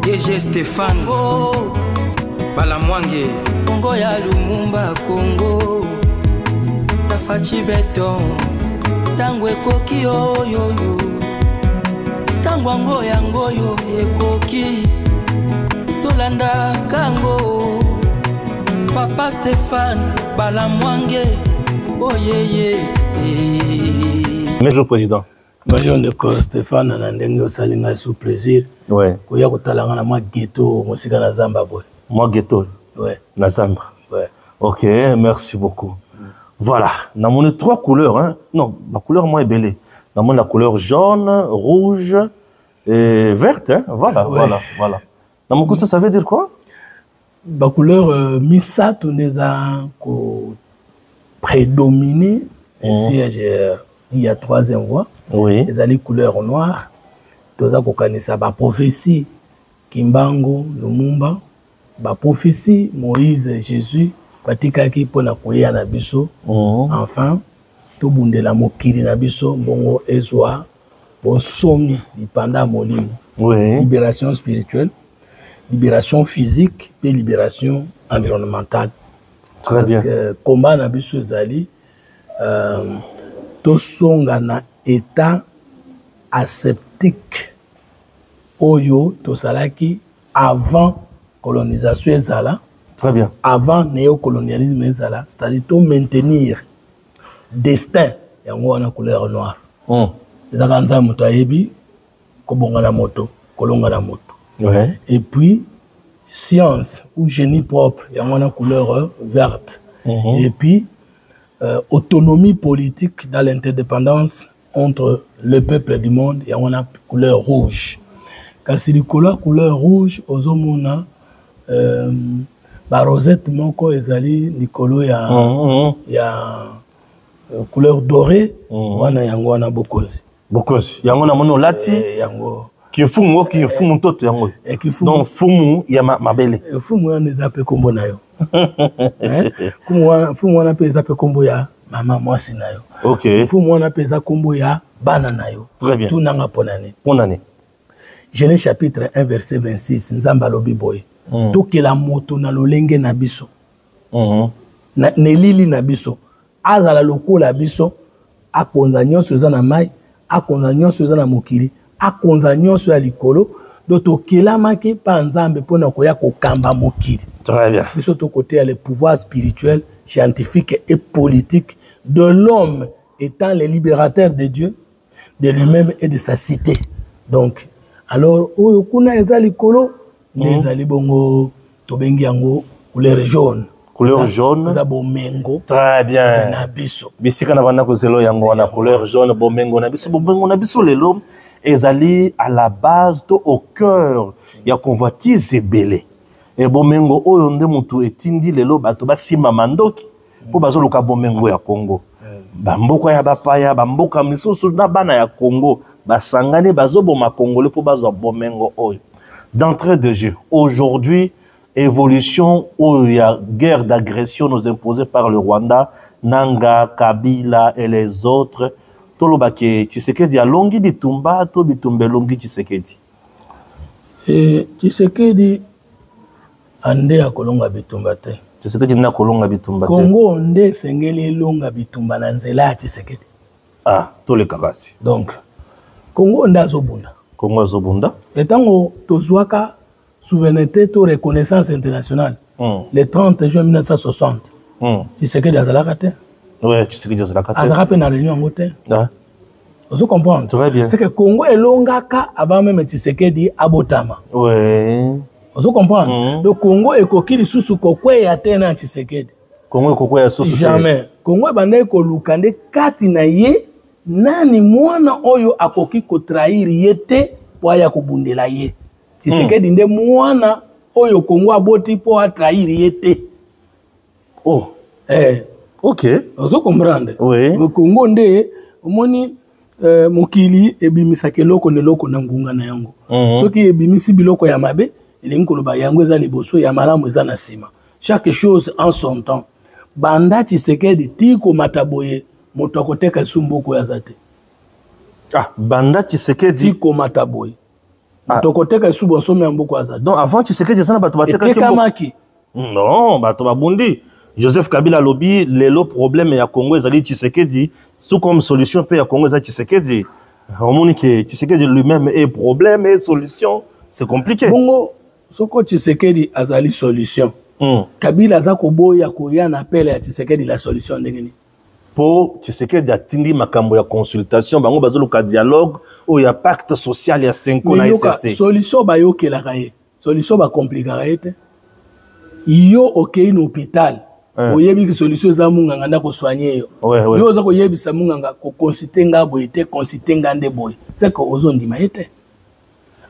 DG Stéphane Balamwange Congo ya Lumumba Congo La Fachi Beton Tango ekoki yo Tango yango yo ekoki Tolanda kango Papa Stéphane Balamwange Oh yeah. Monsieur le Président. Bonjour de Stéphane Nandengo Salinga sous plaisir. Ouais. Koya kotalanga na ma ghetto musika na Zamba boy. Moi ghetto. Ouais. Na Zamba. Ouais. OK, merci beaucoup. Voilà, na mon trois couleurs hein. Non, ma couleur moi est belle. Na mon la couleur jaune, rouge et verte hein. Voilà, ouais. voilà. Na mon ça veut dire quoi? Ba couleur misato neza ko prédominer. Ici il y a troisième voie. Oui. Les alliés couleur noire. Toza kokanisa ba prophétie Kimbangu Lumumba, ba prophétie Moïse Jésus batikaki pona koya na biso. Enfin to bundela mokili na biso bongo ezwa bon somi pendant molimo. Oui. Libération spirituelle, libération physique et libération environnementale. Très bien. Parce que combat na biso ezali to songa na état aseptique oyo to salaki avant colonisation ezala. Très bien. Avant néocolonialisme ezala, c'est-à-dire to maintenir destin yango wana couleur noire. Ezaka nza moto ayebi kobonga na moto, kolonga na moto. Ouais. Et puis science ou génie propre yango wana couleur verte. Et puis autonomie politique dans l'interdépendance entre le peuple du monde et on a couleur rouge. Quand c'est couleur rouge aux hommes ba rosette moko ezali nikolo ya couleur dorée wana yango wana bokozi yango na mono lati yango kifumu toto yango donc fumu ya mabele fumu wana ezape kombo na yo fumu wana pe ezape kombo ya mama mwasi na yo. OK. Fumu wana pe eza kombo ya bana na yo. Très bien. Tout nanga ponane. Genèse chapitre 1 verset 26 nzamba lobi boy. Tokela moto na lolenge na biso. Na nelili na biso. Azala lokola biso akonza nyonso eza na mai, akonza nyonso eza na mokili, akonza nyonso ya likolo. Do tokela maki pa nzambe pona koya kokamba mokili. Très bien. Biso to côté le pouvoir spirituel, scientifique et politique de l'homme étant le libérateur de Dieu, de lui-même et de sa cité. Donc, alors, oyo kuna ezali kolo, ezali bongo tobengi yango couleur jaune. Couleur jaune. Bomengo. Très bien. Na biso. Bisika na bana ko zelo yango na couleur jaune bomengo na biso lelo ezali à la base to au cœur ya convoitise ebele. Et bomengo oyo nde mutu etindi lelo bato basima mandoki po bazoluka bomengo ya Congo. Bamboka ya bapaya, bamboka misusu na bana ya Congo, basangane bazoboma Congolais po bazwa bomengo oyo. D'entrée de jeu, aujourd'hui, évolution ou il y a guerre d'agression nous imposée par le Rwanda, Nanga, Kabila et les autres. Tolobake Tshisekedi a longi bitumba, to bitumbe longi Tshisekedi. Et Tshisekedi ande a kolonga bitumba te. Tshisekedi na kolonga bitumba te. Congo nde sengeli longa bitumba na nzela ya Tshisekedi. Ah, to le kakasi. Donc Congo nda zobunda. Congo zobunda. Et tango tozwaka souveraineté to reconnaissance internationale. Le 30 juin 1960. Tshisekedi azalaka te. Ouais, Tshisekedi azalaka te. Azalaka pe na réunion yango te. Ah. Vous comprenez? Très bien. C'est que Congo est longaka avant même Tshisekedi abotama. Ouais. Vous comprenez? Donc Congo est kokili susu kokwe ya tena Tshisekedi. Congo est kokwe ya susu. Jamais. Congo bande ko lukande kati na ye nani mwana oyo akoki ko trahir yete po ya kubundela ye. Tshisekedi nde mwana oyo Congo aboti po a trahir yete. Oh. OK. Vous comprenez? Oui. Le Congo nde omoni mokili ebimisa keloko ne loko na ngunga na yango. Soki ebimisi biloko ya mabe, elingi koloba yango eza liboso ya malamu eza na sima. Chaque chose en son temps. Banda Tshisekedi tiko mataboye moto akoteka sumboko ya zate. Ah, banda Tshisekedi tiko mataboye. tokoteka sous bon somme mboko aza donc avant Tshisekedi ça na bato bateka ki non bato babundi Joseph Kabila lobby lelo problème ya Congo ezali Tshisekedi tout comme solution pe ya Congo ezali Tshisekedi on que Tshisekedi lui-même est problème et solution c'est compliqué bongo soko Tshisekedi azali solution Kabila aza koboya koya na appel ya Tshisekedi la solution ndengeni pour Tshisekedi atindi makambo ya consultation bango bazoluka dialogue ou ya pacte social ya 5 ans na SSC solution ba yokela kaye solution ba compliquer te yo okei na hôpital oyebi ki solution za munganga na ko soigner yo yo za ko yebisa munganga ko consulter nga boye te consulter nga nde boye c'est que ozondima ete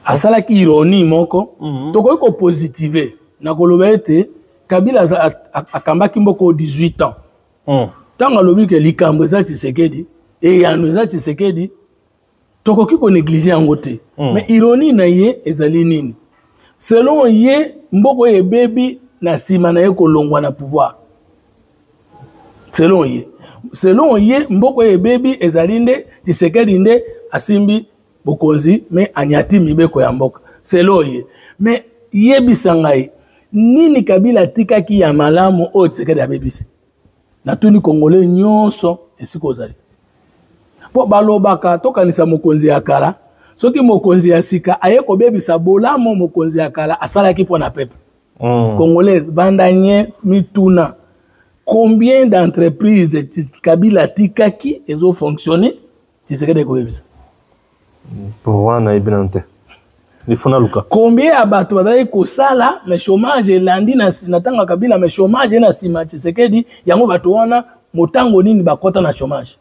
asala ki ironie moko to ko positive na koloba ete Kabila akambaki mboko 18 ans tanga lobi ke likambo za Tshisekedi et yanu za Tshisekedi tokoki ko négliger yango te mais ironie na ye ezali nini selon ye mboko ye bebi na sima na ye kolongwa na pouvoir selon ye mboko ye bebi ezali nde Tshisekedi nde asimbi bokonzi mais anyati mibeko ya mboka selon ye mais yebisa ngai nini Kabila tikaki ya malamu o Tshisekedi abebisi na tuni Congolais nyonso esiko ozali po balobaka tokanisa mokonzi ya kala soki mokonzi ya sika aye kobebisa bolamo mokonzi ya kala asalaki po na peuple Congolais bandanye mituna combien d'entreprises Kabila tikaki ezo fonctionner Tshisekedi kobebisa pour wana ibinante Lifuna luka. Combien ya bato bazali kosala mais chômage elandi na tanga Kabila mais chômage na sima Tshisekedi yango bato wana motango nini bakota na chômage.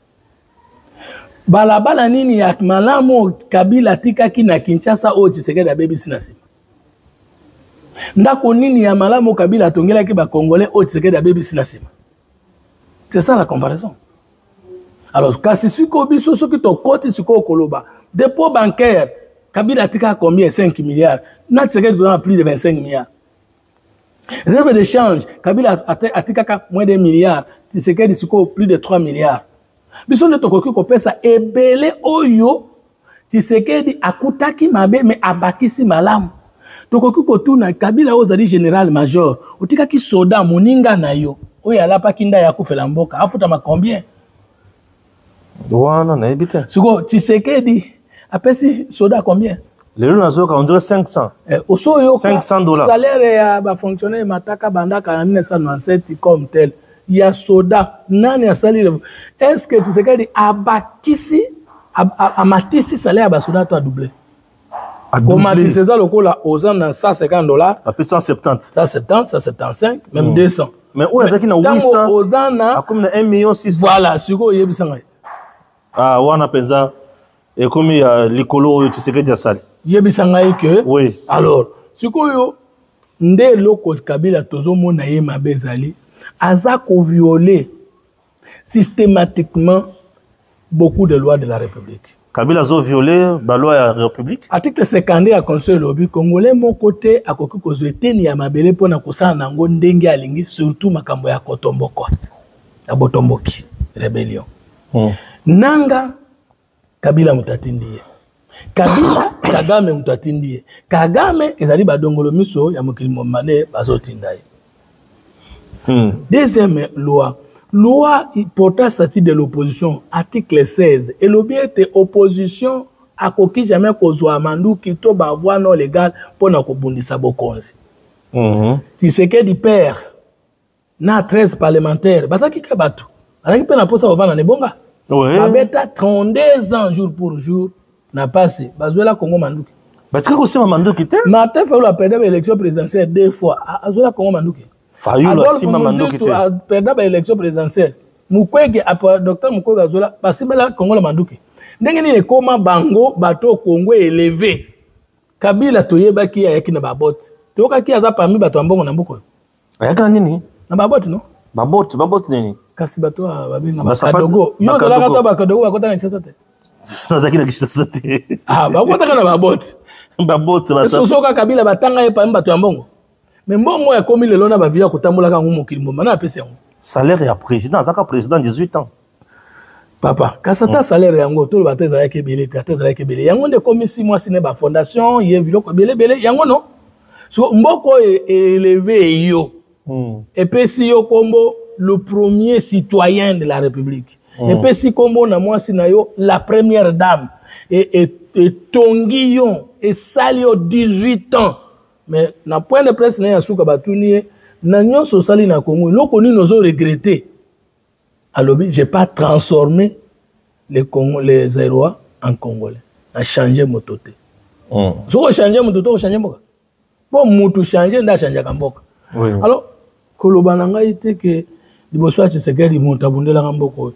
Balabala nini ya malamu Kabila tikaki na Kinshasa o Tshisekedi abebisi na sima. Ndako nini ya malamu Kabila tongelaki ba Congolais o Tshisekedi abebisi na sima. C'est ça la comparaison. Alors kasi siko biso soki to koti siko koloba dépôt bancaire Kabila atika combien 5 milliards. N'a Tshisekedi donne plus de 25 milliards. Réserve de change, Kabila atika moins de milliards. Tshisekedi siko plus de 3 milliards. Biso ne tokoki ko pesa ebele oyo Tshisekedi akutaki mabe mais abakisi malamu. Tokoki ko tuna Kabila ozali général major. Otika ki soda moninga na yo. Oyo alapa kinda ya kufela mboka. Afuta ma combien? Wana na ebite. Siko Tshisekedi apesi soda combien? Les gens on dirait 500. $500. Salaire ya ba fonctionnaire mataka bandaka en 1997 comme tel. Il y a soda nani ya salaire. Est-ce que Tshisekedi abakisi amatisi salaire ba soda to doublé? Comme Tshisekedi lokola aux ans $150. À plus 170. 170, 175, même 200. Mais où est-ce qu'il y a 800? Aux ans comme 1 million 600. Voilà, siko yebisanga. Ah, wana penza et comme il y a l'écolo Tshisekedi asali. Yebisanga que oui. Alors, sikoyo nde loko Kabila tozomona ye mabezali aza ko violer systématiquement beaucoup de lois de la République. Kabila zo violé la loi de la République. Article 50 ya Conseil lobby congolais mon côté akoki kozweteni ya mabele pona kosala nango ndenge alingi surtout makambo ya kotomboko. Ya botomboki rébellion. Nanga Kabila mutatindie. Kabila Kagame mutatindie. Kagame ezali badongolo miso ya mokili momane bazotindaye. Deuxième loi. Loi portant statut de l'opposition, article 16. Et l'objet opposition a koki jamais kozwa mandu ki to ba voie non légale pour na kobundisa bokonzi. Tshisekedi père na 13 parlementaires. Bataki ka batu. Alaki pe na posa ovana ne bonga. Oui. Babeta 32 ans jour pour jour na passé. Bazwela Congo manduki. Batika ko sima manduki te? Martin Fayulu a perdu l'élection présidentielle 2 fois. Azwela Congo manduki. Fayulu a sima manduki te. A perdu l'élection présidentielle. Mukwege après docteur Mukwege azola basibela Congo la manduki. Ndenge ni koma bango bato Congo élevé. Kabila toyebaki yaki na babot. Toka ki aza parmi bato ambongo na mbuko. Ayaka nini? Na babot no? Babot nini? Kasi bato babenga bakadogo. Yo to la kata bakadogo bakota na kisata te. Nazaki na kisata te. Ah, bakota kana babot. Babot basa. Soka Kabila batanga ye parmi bato ambongo. Mais mbongo ya komi lelo na bavia kotambola ka ngumo kilimbo mana apesi yango. Salaire ya président, zaka président 18 ans. Papa, kasata salaire yango to ba tezala ke belé, tezala ke belé. Yango de comme 6 mois sine ba fondation, yé biloko belé belé, yango non. So mboko élevé yo. Et puis si yo kombo le premier citoyen de la République. Et puis si kombo na moi sinayo la première dame et Tonguillon et Salio 18 ans. Mais na point de presse na yasuka batuni na nyonso sali na Congo, loko ni nozo regretter. Alors, je n'ai pas transformé les Aérois en Congolais. On a changé mon toté. Si on a changé mon toté, on a changé mon toté. Pour nous changer, on a changé mon toté. Alors, Kolobananga était que les Sois Tshisekedi montabunde la Ramboko.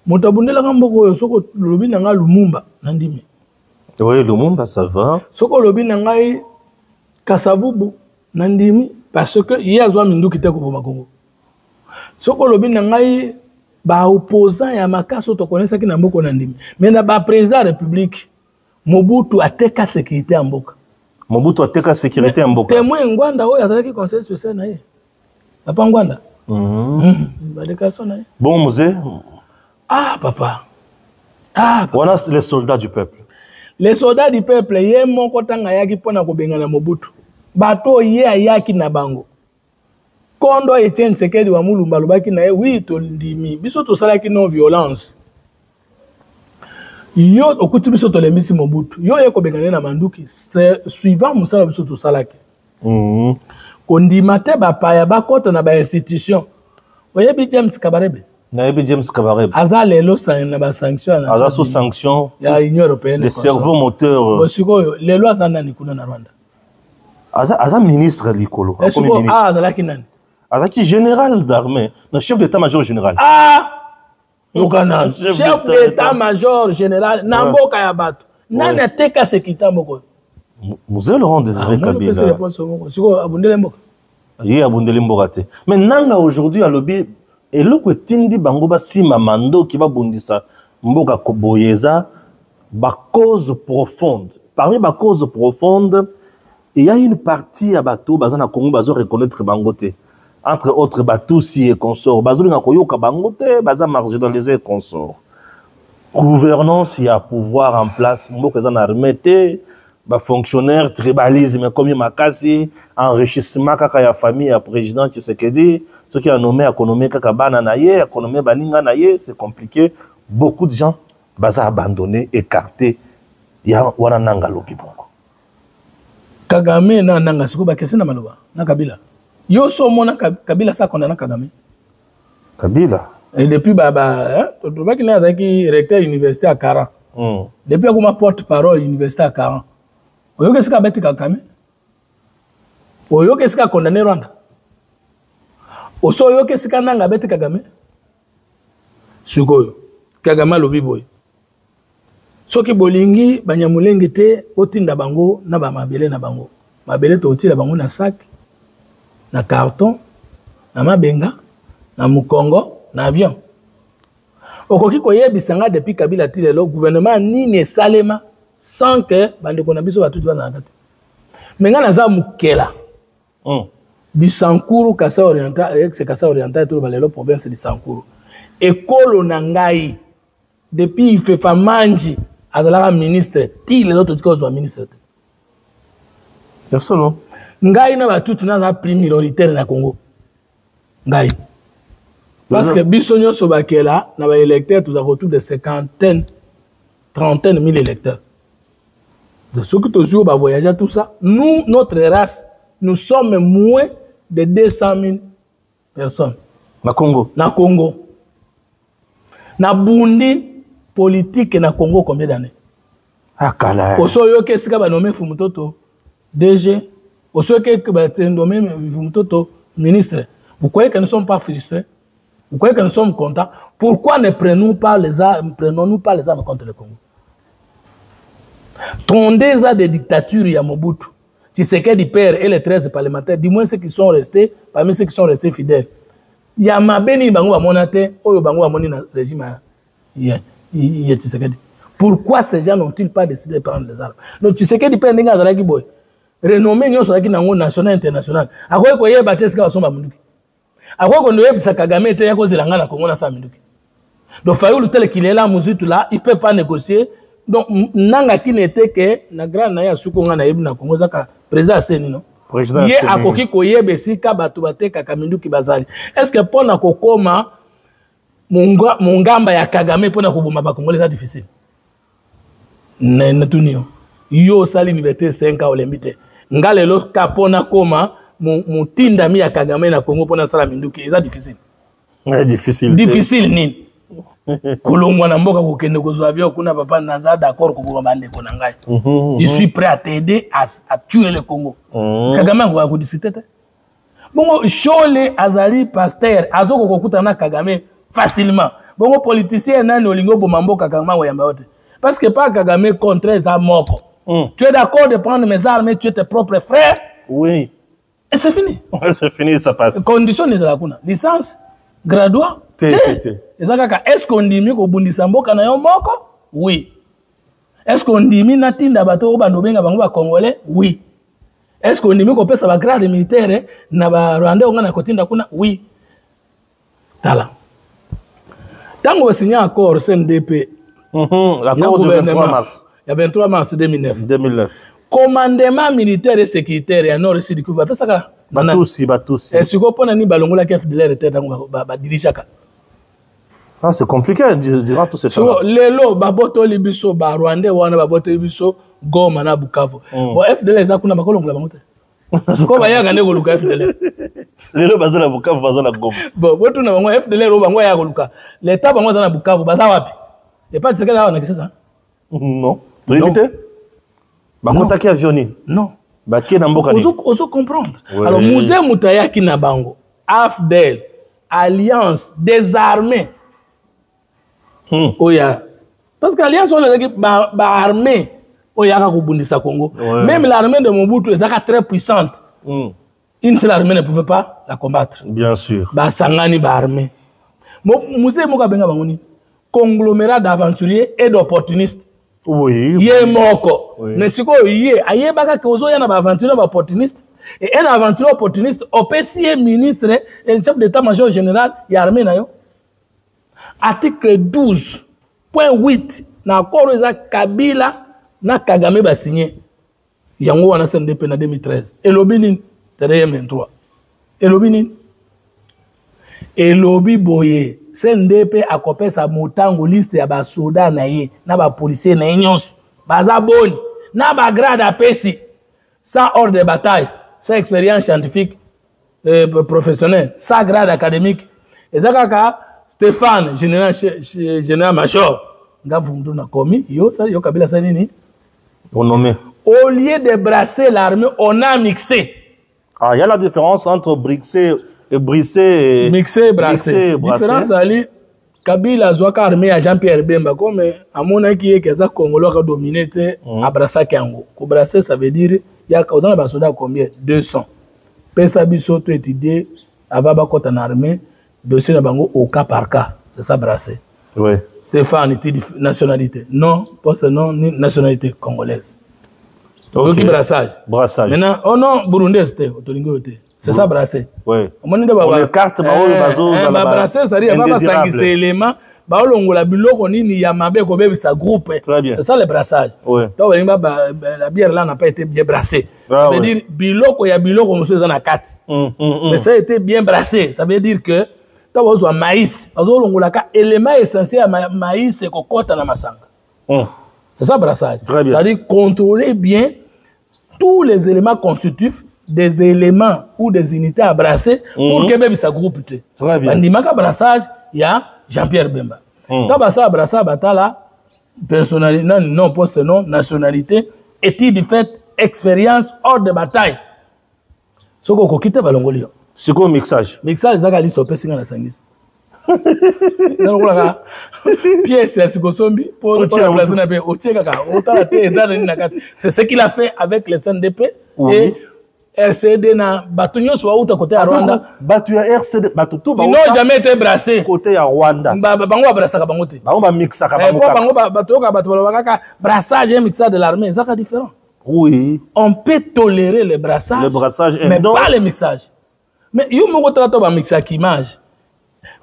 Montabunde la Ramboko, soko lobi nanga Lumumba, nandimi. Oui, Lumumba, ça va. Soko lobi nanga Kasavubu, nandimi, parce que il y a Zouam Mindu qui était au Congo. Soko lobi nanga ba opposant ya makaso to connaître qui na mboko na ndimi mais na ba président de la république Mobutu ateka sécurité en mboka. Mobutu ateka sécurité en mboka. Témoin Ngwanda oyo azalaki conseil spécial na ye. Papa Ngwanda. Ba déclaration na ye. Bon musée. Ah papa. Ah. Voilà les soldats du peuple. Les soldats du peuple ye moko tanga yaki pona ko bengana Mobutu. Bato ye ayaki na bango. Kondo Etienne Tshisekedi wa Mulumba lobaki na ye oui to ndimi biso to salaki non violence yo okuti biso to lemisi Mobutu yo ye ko bengane na manduki c'est suivant musala biso to salaki ko ndima te ba paya ba kota na ba institution oyebi James Kabarebe na yebi James Kabarebe aza lelo sa na ba sanction aza sous sanction ya Union européenne le cerveau moteur bosiko lelo aza nani kuna na Rwanda aza ministre likolo comme ministre azalaki nani azaki général d'armée, le chef d'état-major général. Ah! Yokana, chef d'état-major général, Namboka Yabato. Nana teka sekita mboko. Mzee Laurent Désiré Kabila. Il y a abundeli mboka te. Mais nanga aujourd'hui à lobby et le tindi bango ba sima mando qui va bundisa mboka koboyeza ba cause profonde. Parmi ba cause profonde, il y a une partie à bateau bazana Congo bazo reconnaître bangote. Entre autres Batoussi et consorts, Bazoulina Koyoka Bangote, Baza marginalisé et consorts. Gouvernance, il y a pouvoir en place, Mbokezan armete, fonctionnaire, tribalisme, comme Makasi, enrichissement, Kakaya famille, à président Tshisekedi, ceux qui ont nommé économie Kakabana Naye, économie Baninga Naye, c'est compliqué. Beaucoup de gens, Baza abandonné, écarté, il y a Wanananga Lobi Bongo. Kagame na Nanga Sukuba, qu'est-ce que c'est Maloba, na Kabila? Yo so mona Kabila sa condamné Kagame. Kabila. Et depuis baba, tu vois qu'il y a qui recteur université à 40. Depuis comme porte-parole université à 40. Oyo qu'est-ce qu'a bête Kagame? Oyo qu'est-ce qu'a condamné Rwanda? Oso yo qu'est-ce qu'a nanga bête Kagame? Sukoyo. Kagame lobi boy. Soki bolingi banyamulenge te otinda bango na ba mabele na bango. Mabele to otila bango na sac. Na carton, na mabenga, na mukongo, na avion. Okoki koyebisanga depuis Kabila tile le gouvernement ni ne salema sans que bande konabiso batu ba na kati. Menga naza mukela. Bisankuru Kasa Oriental, ex Kasa Oriental to balelo province de Sankuru. Ekolo na ngai depuis il fait famanji azala ministre, ti les autres ko zo ministre. Personne. Ngai na batutu na prix minoritaire na Congo. Ngai. Parce que bisonyo sobakela na ba électeurs tout autour de 50, 30 000 électeurs. De ceux qui toujours ba voyager tout ça, nous notre race, nous sommes moins de 200 000 personnes. Na Congo. Na Congo. Na bundi politique na Congo combien d'années? Ah kala. Osoyo kesika ba nommé Fumutoto DG. Au soit que nous ministre, vous croyez que nous ne sommes pas frustrés? Vous croyez que nous sommes contents? Pourquoi ne prenons-nous pas les armes contre le Congo? 32 ans de dictature, il y a Mobutu. Tshisekedi père et les 13 parlementaires, du moins ceux qui sont restés, parmi ceux qui sont restés fidèles. Il y a Mabeni Bango Monate, Oyo Bango Amoni dans le régime. Il y a Tshisekedi. Pourquoi ces gens n'ont-ils pas décidé de prendre les armes? Donc Tshisekedi père n'est pas boy. Renommé nyosoaki nango national international akoye koyeba te sika basomba munduki akoye kondoye bisa Kagame te yako zelanga na Kongo na sa munduki Donc Fayoulou tel qu'il est là, Mouzoutou là, il ne peut pas négocier. Donc nanga qui n'était que na grand na ya sukonga na yebna Congo zaka président Seni non. Président Seni. Yé akoki koyebe sika batu bateka kamindu kibazali. Est-ce que pona kokoma mungamba ya Kagame pona kubuma ba Congolais ça difficile. Netunio. Yo sali liberté 5 ans olembite. Ngalelo kapona koma mutinda mi ya Kagame na Congo pona sala minduki ça difficile. Difficile. Difficile nini? Kolongwa na mboka kokende kozwa avion kuna papa naza d'accord ko bande ko nangai. Je suis prêt à t'aider à tuer le Congo. Kagame ngwa ko discuter. Bongo Chole azali pasteur azoko kokuta na Kagame facilement. Bongo politicien nani olingo bomamboka Kagame wa yamba yote. Parce que pas Kagame contre za moko. Tu es d'accord de prendre mes armes, tu es tes propres frères? Oui. Et c'est fini. C'est fini, ça passe. Condition ni za kuna. Licence graduat. Est-ce qu'on dit que Bundisa mboka na yo moko? Oui. Est-ce qu'on dit que natinda bato bando benga bango ba Congolais? Oui. Est-ce qu'on dit que pesa ba grade militaire na ba Rwanda onga na kotinda kuna? Oui. Tala. Tango ba signé accord CNDP. L'accord du 23 mars. Il y a 23 mars 2009. 2009. Commandement militaire et sécuritaire ya Nord Sud Kivu. Pesa ka Batusi. Est-ce qu'on pona ni balongola ka FDLR était tango ba dirijaka? Ah, c'est compliqué durant tout ce temps. So, lelo baboto libiso ba Rwandais wana baboto libiso Goma na Bukavu. Bon FDLR za kuna bakolongola bangote. Ko bayaga ne koluka FDLR. Lelo bazala Bukavu bazala Goma. Bon boto na bango FDLR bango ya koluka. L'état bango na Bukavu baza wapi? Et pas de ce que là on a que ça. Non. Tu limité? Bakotaki avioni. Non. Baki na mboka ni. Oso comprendre. Alors Musée Moutayaki na bango. AFDL Alliance des armées. Oya. Parce que l'alliance on a dit armée oya ka kubundisa Congo. Même l'armée de Mobutu est très puissante. Une seule armée ne pouvait pas la combattre. Bien sûr. Ba sangani ba armée. Musée moka benga bangoni. Conglomérat d'aventuriers et d'opportunistes. Oui. Yé moko. Mais siko yé aye baka kozo ya na ba aventurier ba opportuniste et un aventurier opportuniste OPC ministre et chef d'état-major général ya armée na yo. Article 12.8 na accord za Kabila na Kagame ba signé yango wana CNDP na 2013 elobi nini tadeye 23 elobi nini elobi boye CNDP akopesa motango liste ya ba soda na ye na ba policier na nyonso baza boni na ba grade apesi sans ordre de bataille sans expérience scientifique professionnelle sans grade académique ezaka Stéphane, général major, yo Kabila sa nini? Pour nommer. Au lieu de brasser l'armée, on a mixé. Ah, il y a la différence entre brixer et brisser. Mixer et brasser. Différence ali Kabila zwaka armée à Jean-Pierre Bemba comme à mon qui est que ça Congolais a dominé à brasser Kango. Ko brasser ça veut dire il y a dans la soldats combien 200. Pesa biso to étudier avaba kota na armée. Dossier na bango au cas par cas, c'est ça brasser. Oui. Stéphane était de nationalité. Non, pas ce nom, ni nationalité congolaise. Donc brassage. Brassage. Maintenant, oh non, Burundais c'était, c'est ça brasser. Oui. On écarte brasser, ça dire pas sanguiser élément, ba olongola biloko nini ya mabe ko bebisa groupe. C'est ça le brassage. Oui. Donc la bière là n'a pas été bien brassée. Ça veut dire biloko ya biloko monsieur za na 4. Mais ça a été bien brassé, ça veut dire que tu as maïs, élément essentiel à maïs, c'est cocotte na masanga. C'est ça brassage. C'est-à-dire contrôler bien tous les éléments constitutifs des éléments ou des unités à brasser pour que même ça groupe. Très bien. Dans brassage, il y a Jean-Pierre Bemba. Quand ça brassage, batala personnalité, non poste non nationalité, étude du fait, expérience hors de bataille. Ce qu'on quitte balongolio. C'est quoi mixage? Mixage, c'est la liste au pessinga na sangis. C'est ce qu'il a fait avec les CNDP et RCD na batunyo soit outa côté à Rwanda. Batu ya RCD, batu tout ils n'ont jamais été brassés côté à Rwanda. Bango brassa ka bango te. Bango mixa ka bango. Bango batu ka batu ka brassage et mixage de l'armée, ça c'est différent. Oui. On peut tolérer le brassage mais non. Pas le mixage. Mais yo moko trato ba mixage image.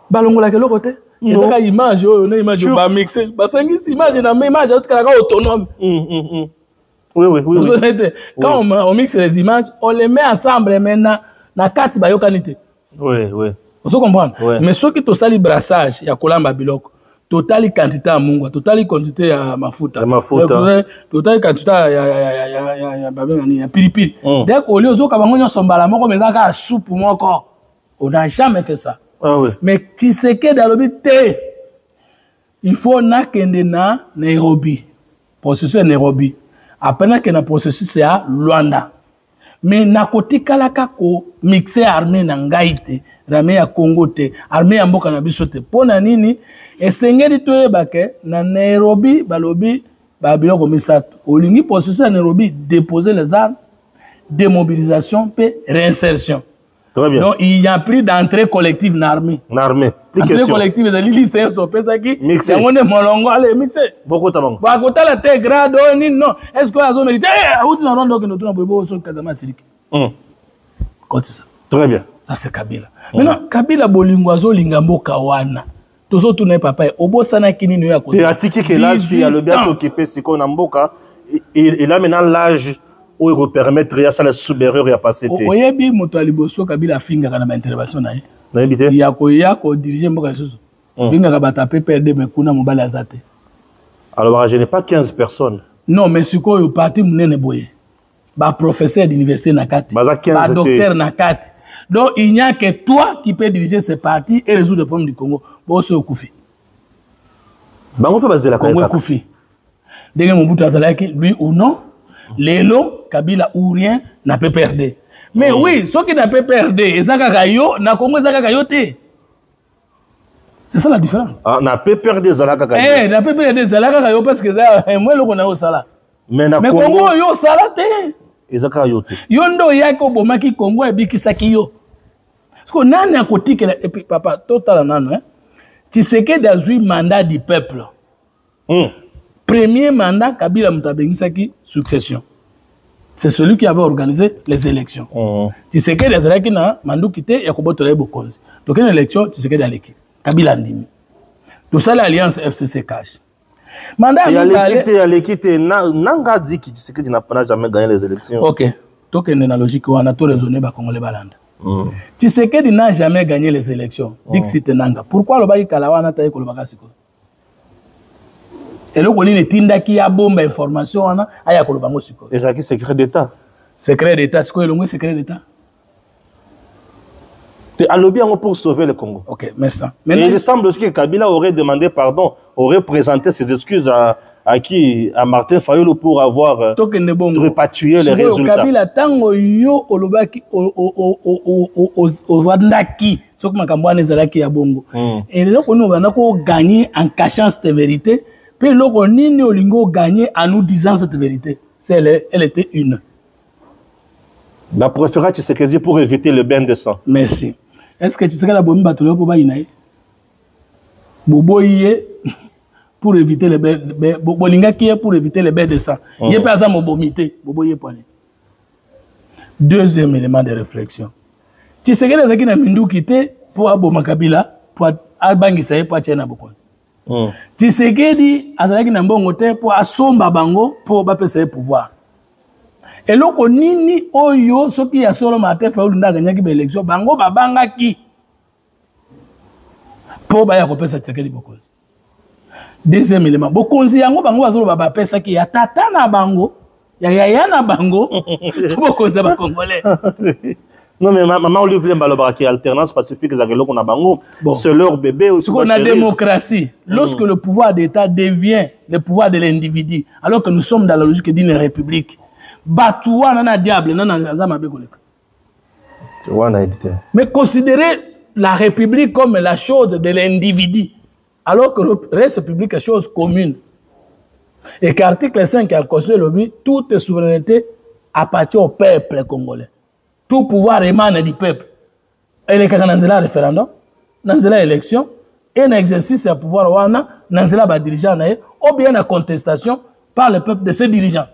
Balongola ke lokote Et donc image on a image ba mixer parce que image na image autonome. Oui. Quand on mixe les images, on les met ensemble maintenant na carte ba yokanité. Oui. Vous comprenez? Mais ceux qui totali brassage ya kolamba biloko, totali quantité à mungu, totali quantité ya mafuta. Totali quantité ya pilipili. Dès qu'au lieu zo kabango sombala moko mezaka soupe moko. On n'a jamais fait ça. Ah oui. Mais tu sais que dans le but, il faut nakende na Nairobi. Processus Nairobi. Après que na processus c'est à Luanda. Mais na koti kalaka ko mixer armée na ngaite, armée ya Congo te, armée ya mboka na biso te. Pona nini esengeli toyeba ke na Nairobi balobi ba biloko misato. Olingi processus à Nairobi déposer les armes, démobilisation pe réinsertion. Très bien. Donc, il n'y a plus d'entrée collective dans l'armée. L'armée. Entrée collective, c'est lycée, mixé. On est molongo, allez, mixé. Beaucoup de monde. Bah, quand tu as la tête grade, non. Est-ce que la zone mérite? Où tu n'as pas de notre nom, sur Kagama Sirik. Quand c'est ça. Très bien. Ça, c'est Kabila. Maintenant, Kabila Bolingwazo, Lingambo Kawana. Tous autres, tu n'es pas payé. Obo Sana Kini, nous y a côté. Tu as dit que là, si le bien s'occuper, c'est qu'on a Mboka, il a maintenant l'âge. Où il permettre à ça la sous-erreur à passer. Oyebi Motaliboso Kabila finga kana intervention na ye. Na ebité. Ya ko diriger mboka susu. Finga ka bata PPRD me kuna mobala azate. Alors je n'ai pas 15 personnes. Non, mais siko yo parti munene boye. Ba professeur d'université na kati. Ba docteur na kati. Donc il n'y a que toi qui peux diriger ce parti et résoudre les problèmes du Congo. Bo so kufi. Bango peut baser la Congo kufi. Denge Mobutu azalaki lui ou non. Lelo, Kabila ou rien, n'a pas perdu. Mais oui, ceux qui n'ont pas perdu, na Congo, c'est ça la différence. Ah, n'a pas perdu Zalaka Kayo. Eh, n'a pas perdu Zalaka Kayo parce que moi, le qu'on a au Sala. Mais Congo, yo Sala te. Ezaka yo te. Yondo yako bomaki Congo et bikisaki yo. Parce que nani a côté que et puis papa, total nano, hein. Tu sais que dans un mandat du peuple. Premier mandat, Kabila Mutabengisaki, succession. C'est celui qui avait organisé les élections. Tu sais que les élections, Mandou quitté, Yakobo Tolé Bokonzi. Donc une élection, tu sais que dans l'équipe. Kabila Ndimi. Tout ça, l'alliance FCC cache. Mandat il y a l'équipe, Nanga dit que tu sais que tu n'as jamais gagné les élections. Ok. Donc une logique où on a tout raisonné, Congolais Balanda. Tu sais que tu n'as jamais gagné les élections. Dixit Nanga. Pourquoi le Baï Kalawana taille pour le Bagasiko? Et là, on a tinda qui a bombe information, on a aya kolobango siko. Et ça qui secret d'état. Secret d'état, c'est quoi le mot secret d'état? C'est à lobby pour sauver le Congo. Ok, merci. Et il semble aussi que Kabila aurait demandé pardon, aurait présenté ses excuses à qui? À Martin Fayulu pour avoir répatrié les résultats. Kabila tango yo olobaki o Rwandaki, ce que makambwane zalaki ya bongo. Et là, on a gagné en cachant cette vérité. Puis l'on nini olingo gagné en nous disant cette vérité. Elle était une. La préférée, tu sais que dire pour éviter le bain de sang. Merci. Est-ce que tu sais que la bombe battle pour baïnaï? Bobo y est pour éviter le bain. Bolinga qui est pour éviter le bain de sang. Il est pas à mobomité. Bobo y est poigné. Deuxième élément de réflexion. Tu sais que les gens qui n'ont pas quitté pour Aboma Kabila, pour Abangisaye, pour Tchena Bokon. Tu sais que dit azalaki na mbongo te pour asomba bango pour bapesa pouvoir. Et loko nini oyo soki ya solo matin fa ulunda ganyaki ba élection bango babanga ki pour ba ya kopesa Tshisekedi Bokonzi. Deuxième élément, Bokonzi yango bango bazolo baba pesa ki ya tata na bango, ya yaya na bango, Bokonzi ba Congolais. Non, mais maman, Olivier Mbaloba qui est alternance pacifique, c'est leur bébé aussi. Ce qu'on a démocratie, lorsque le pouvoir d'État devient le pouvoir de l'individu, alors que nous sommes dans la logique d'une république, Batoua nana diable, nana zama begoleka. Mais considérer la république comme la chose de l'individu, alors que la république est une chose commune. Et qu'article 5 a constitué le but, toute souveraineté appartient au peuple congolais. Tout pouvoir émane du peuple. Et les cas dans le référendum, dans l'élection, et un exercice de pouvoir dans le dirigeant, ou bien la contestation par le peuple de ses dirigeants.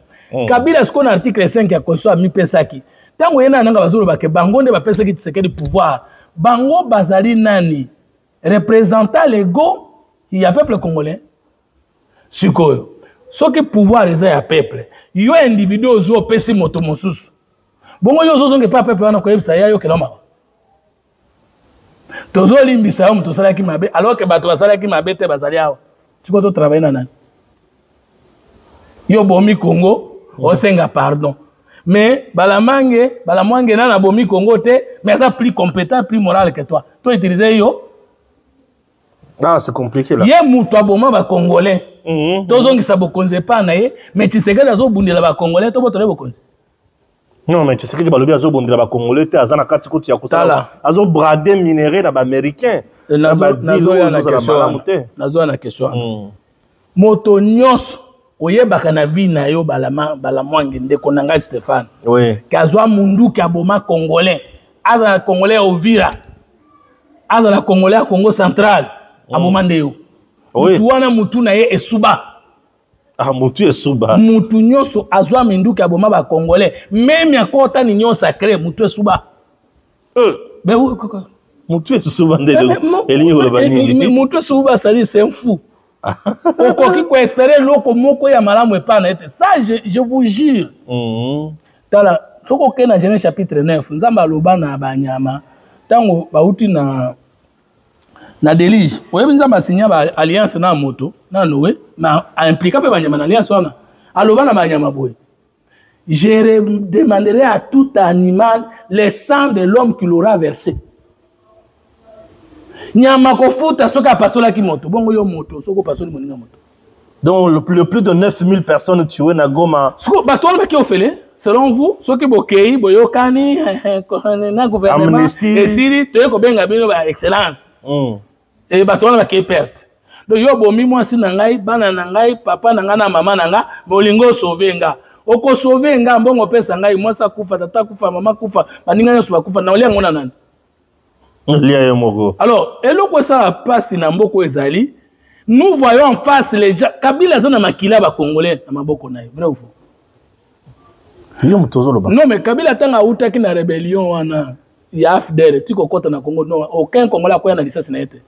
Kabila, ce qu'on a article 5 qui a construit à mi-pesaki. Tant que y a un bazolo que bango ne va pas se que du pouvoir. Bango bazali nani. représentant légaux, il y a peuple congolais. Ce qui pouvoir est à peuple. Il y a un individu qui a pesi moto mosusu. Bon, il y a un pas peuple qui a ça, il y a un tozo limbisa yo mutosala ki mabe alors que bato basala ki mabe te bazali awa tu ko to travailler na nani yo bomi Congo osenga pardon mais balamwange na bomi Congo te mais ça plus compétent plus moral que toi toi utiliser yo ah c'est compliqué là ye muto aboma ba congolais tozongisa bokonze pa na ye mais Tshisekedi azobundela ba congolais to botole bokonze. Non, mais tu sais que tu vas zo bondela ba congolais te azana kati ko tia kusala azo brader minéraux na ba américain na ba dilo na question moto nyos oyebaka na vie na yo balamwange ndeko na ngai Stéphane oui kazwa mundu ka boma congolais azana congolais Ovira azana congolais à Congo central aboma ndeo mutu wana mutu na ye esuba. Ah, mutu esuba. Mutu nyoso azwa minduki aboma ba congolais. Même ya kota ni nyoso sacré mutu esuba. Ben oui, mutu esuba ndelo. Elingi olobani. Mutu esuba sali c'est un fou. Okoki ko espérer loko moko ya malamu epana ete. Ça je vous jure. Tala soko ke na Genèse chapitre 9 nzamba aloba na banyama. Tango bauti na Délige, oyebi nzamba signa ba alliance na moto na Noé na impliqué pe banyama na alliance wana aloba na banyama boye je demanderai à tout animal le sang de l'homme qu'il aura versé nyama ko futa soka pasola ki moto bongo yo moto soko pasoli moninga moto donc le plus de 9000 personnes tuées na Goma soko batolo ki ofele selon vous soki bokei boyokani na gouvernement et siri to ko benga bino ba excellence et batona ba ki perte donc yo bomi mwasi na ngai bana na ngai papa na ngai na mama na ngai bolingo sauvenga oko sauvenga mbongo pesa ngai mwasa kufa tata kufa mama kufa baninga nyoso bakufa na olia ngona nani lia yo moko alors eloko ça passe na mboko ezali nous voyons en face les gens Kabila zana makila ba congolais na maboko na vrai ou faux yo mutozo loba non mais Kabila tanga utaki na rébellion wana ya AFDL tiko kota na Congo non aucun congolais akoya na licence na ete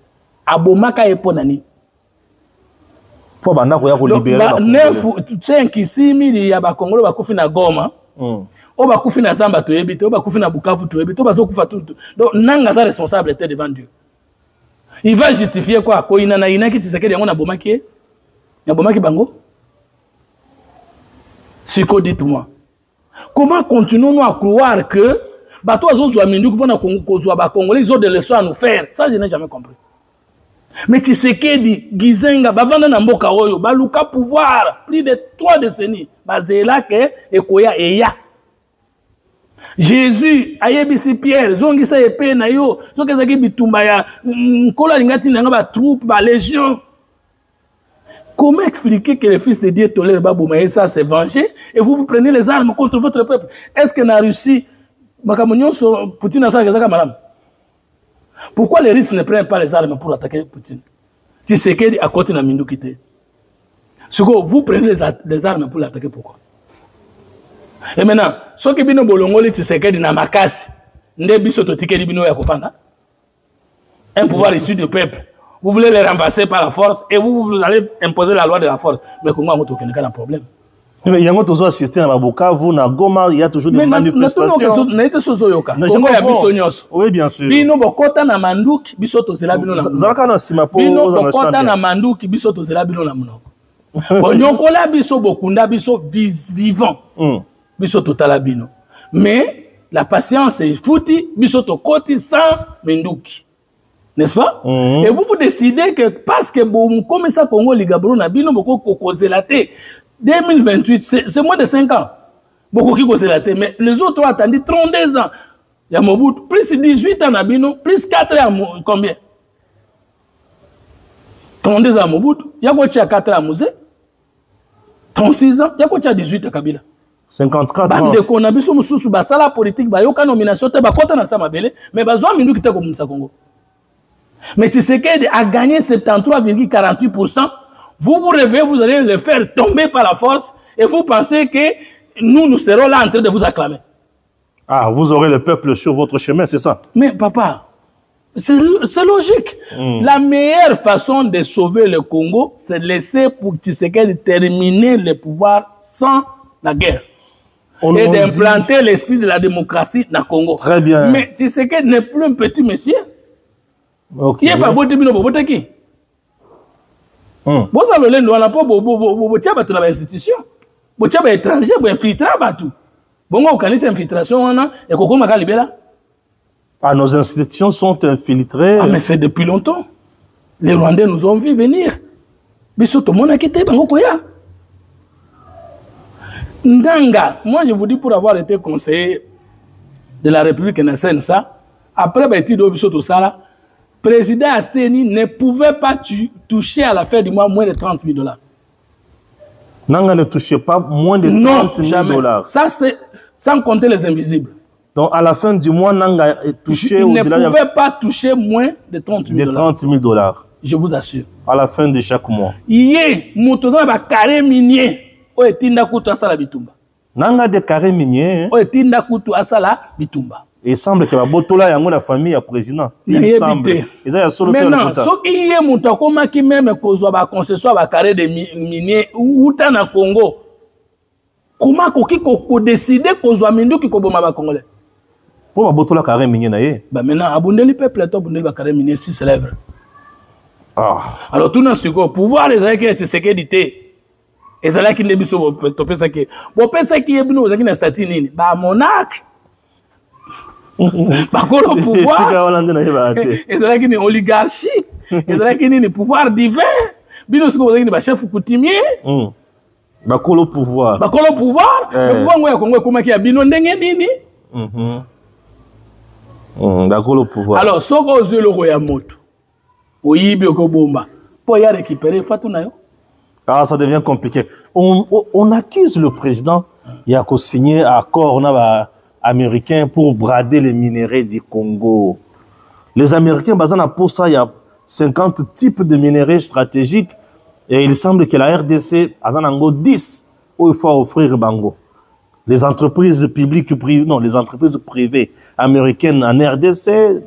abomaka epo nani po banda ko ya ko libérer ba 9-5-6 ya ba congolais bakufi na Goma o bakufi na Zamba toyebi te o bakufi na Bukavu toyebi to bazokufa tout donc nanga za responsabilité devant Dieu il va justifier quoi ko ina na ina ki Tshisekedi yango na bomaki ya bomaki bango siko dites-moi comment continuons-nous à croire que bato azozwa minduki pona kozwa ba congolais ils ont de leçons à nous faire ça je n'ai jamais compris. Mais Tshisekedi, Gizenga, bavanda na mboka oyo, baluka pouvoir, plus de 3 décennies, bazela ke, ekoya eya. Jésus, ayebisi Pierre, zongisa epé na yo, zokezaki bitumba ya, nkola lingati nanga ba troupe, ba légion. Comment expliquer que le Fils de Dieu tolère Baboumaï, ça c'est venger, et vous prenez les armes contre votre peuple? Est-ce que na Russie, makamonyon so, Poutine a ça, kezaka madame? Pourquoi les Russes ne prennent pas les armes pour attaquer Poutine? Tshisekedi à côté de Mindukite. Vous prenez les armes pour l'attaquer, pourquoi? Et maintenant, ce qui bino bolongoli Tshisekedi na makasi, nde biso totikeli bino ya kofanda. Un pouvoir issu du peuple. Vous voulez les renverser par la force et vous allez imposer la loi de la force. Mais comment vous avez un problème? Mais il y a toujours assisté à Bukavu, na Goma, il y a toujours des manifestations. Oui, bien sûr. Bino bokota na manduki biso tozela bino na zalaka na sima po bino bokota na manduki biso tozela bino na monoko. Bonyokola biso bokunda biso vivant. Biso totala bino. Mais la patience est foutie biso tokoti sans manduki. N'est-ce pas? Et vous décidez que parce que bon comme ça Congo ligabro na bino boko kokozela te 2028, c'est moins de 5 ans. Beaucoup qui cause la tête, mais les autres ont attendu 32 ans. Il y a Mobutu, plus 18 ans Nabino, plus 4 ans, combien? 32 ans Mobutu, il y a quoi 4 ans Mouzé? 36 ans, il y a quoi 18 ans Kabila? 54 ans. Bande ko na biso mususu basala politique ba yoka nomination te ba kota na sama belé, mais bazwa mindu ki te ko munsa Congo. Mais Tshisekedi a gagné 73,48%. Vous rêvez, vous allez le faire tomber par la force et vous pensez que nous serons là en train de vous acclamer. Ah, vous aurez le peuple sur votre chemin, c'est ça? Mais papa, C'est logique. La meilleure façon de sauver le Congo, c'est de laisser pour Tshisekedi terminer le pouvoir sans la guerre. Et d'implanter l'esprit de la démocratie dans le Congo. Très bien. Mais Tshisekedi n'est plus un petit monsieur. Ok. Il n'est pas beau de qui. Vous avez le droit de la institution. Vous avez étranger, vous infiltrez tout. Bon, vous avez infiltration et vous avez libéré. Ah, nos institutions sont infiltrées. Ah, mais c'est depuis longtemps. Les Rwandais nous ont vu venir. Mais surtout, tout le monde a quitté Bangokoya. Ndanga, moi je vous dis pour avoir été conseiller de la République nationale, après le président Asseni ne pouvait pas toucher à la fin du mois moins de 30 000 $. Nanga ne touchait pas moins de 30 000 $. Ça, c'est sans compter les invisibles. Donc, à la fin du mois, Nanga est touché il ne pouvait pas toucher moins de 30 000 $. De 30 000 $. Je vous assure. À la fin de chaque mois. Hier, Moutouna va carré minier. Nanga de carré minier. Il semble que la botola yango la famille a président. Il semble. Maintenant, ce qui est Moutokoma qui même cause la concession à carré de minier ou na Congo. Comment koki ko décider cause wa mindu ki ko boma ba congolais. Pour la botola carré minier na ye. Bah maintenant abondeli peuple to abondeli ba carré minier 6 lèvres. Ah. Alors tout na siko pouvoir les avec Tshisekedi té. Et c'est là qu'il n'est pas sur le PSK. Bon, PSK est venu aux statut bah monarque. Par contre, le pouvoir. Et c'est là qu'il y a une oligarchie. Et c'est là qu'il y a un pouvoir divin. Bino ce que vous avez chef coutumier. Bakolo pouvoir. Bakolo pouvoir. Le pouvoir Congo comment qui a bino ndenge nini. Bakolo pouvoir. Alors, ce que vous avez le roi moto. Oyibi okobomba. Pour y récupérer Fatuna yo. Ah, ça devient compliqué. On accuse le président. Il a signé un accord américain pour brader les minerais du Congo. Les Américains, pour ça, il y a 50 types de minerais stratégiques. Et il semble que la RDC a 10 où il faut offrir Bango. Les entreprises publiques, non, les entreprises privées américaines en RDC,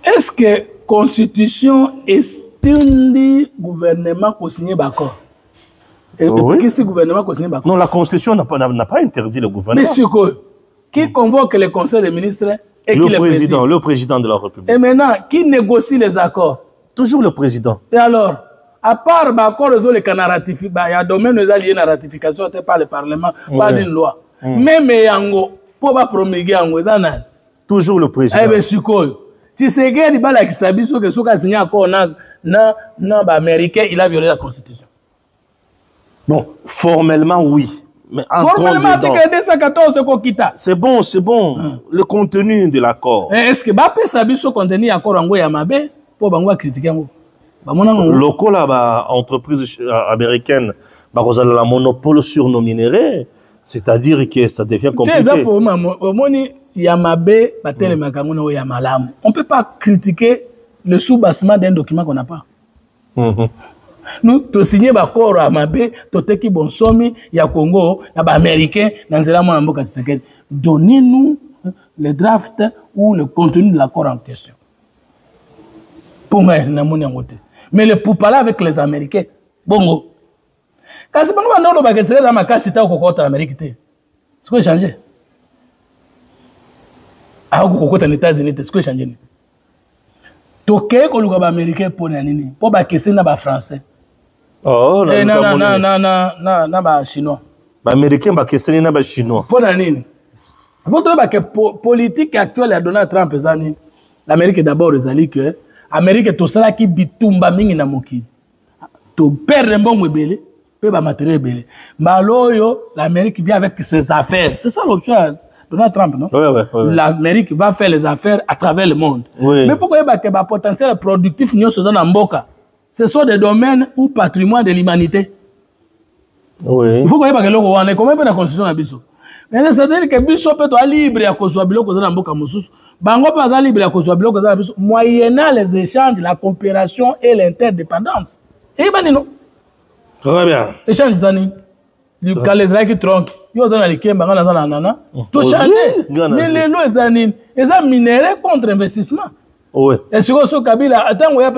est-ce que la Constitution est un gouvernement qui signe d'accord? Oui. Ce gouvernement qui signe d'accord? Non, la Constitution n'a pas interdit le gouvernement. Mais c'est quoi? Qui convoque le Conseil des ministres et qui le président de la République. Et maintenant, qui négocie les accords? Toujours le président. Et alors, à part l'accord les canards ratifiés, il y a un domaine où il y a une ratification par le Parlement, par une loi. Même Yango, pour pas promulguer Yango, toujours le président. Eh bien, c'est quoi? Si c'est que il a signé un accord américain, il a violé la Constitution. Bon, formellement, oui. Mais formellement, article 214, c'est bon, c'est bon. Le contenu de l'accord. Est-ce que Bape Sabiso contenu accord en Yamabe pour Bango critiquer? Local, entreprise américaine, la monopole sur nos minéraux, c'est-à-dire que ça devient compliqué. On ne peut pas critiquer le sous-bassement d'un document qu'on n'a pas. Nous, tu signes l'accord à Mabé, tu t'es qui bon sommet, il y a Congo, il y a Américain, dans le monde, donnez-nous le draft ou le contenu de l'accord en question. Pour moi, mais le pour parler avec les Américains, bongo. Quand c'est pas nous, on va dans ma case, c'est au côté de l'Amérique. C'est quoi changer? Ah, au côté des États-Unis, c'est quoi changer? Toké ko luka ba américain pour nani pour ba question na ba français. Oh na ba chinois. Ba américain ba question na ba chinois. Pour nani? Votre ba que politique actuelle à Donald Trump ezani. L'Amérique d'abord ezali que Amérique to sala ki bitumba mingi na mokili. To perdre mbongo ebele, pe ba matériel ebele. Maloyo l'Amérique vient avec ses affaires. C'est ça l'option. Donald Trump, non? Oui. L'Amérique va faire les affaires à travers le monde. Oui. Mais pourquoi il y a un potentiel productif dans Mboka? Ce sont des domaines ou patrimoine de l'humanité. Oui. Il faut qu'on ait que comment la constitution à Bisso. Mais c'est-à-dire que Bisso peut être libre à cause de la Mboka Moussous. Bango peut être libre à cause de la Bisso. Moyennant les échanges, la coopération et l'interdépendance. Et ben non. Très bien. Échange d'année. Les qui tronquent. yo dans les kemba ngana za nana to changer mais les lois zanine eza minéré contre investissement ouais et sur Kabila atango ya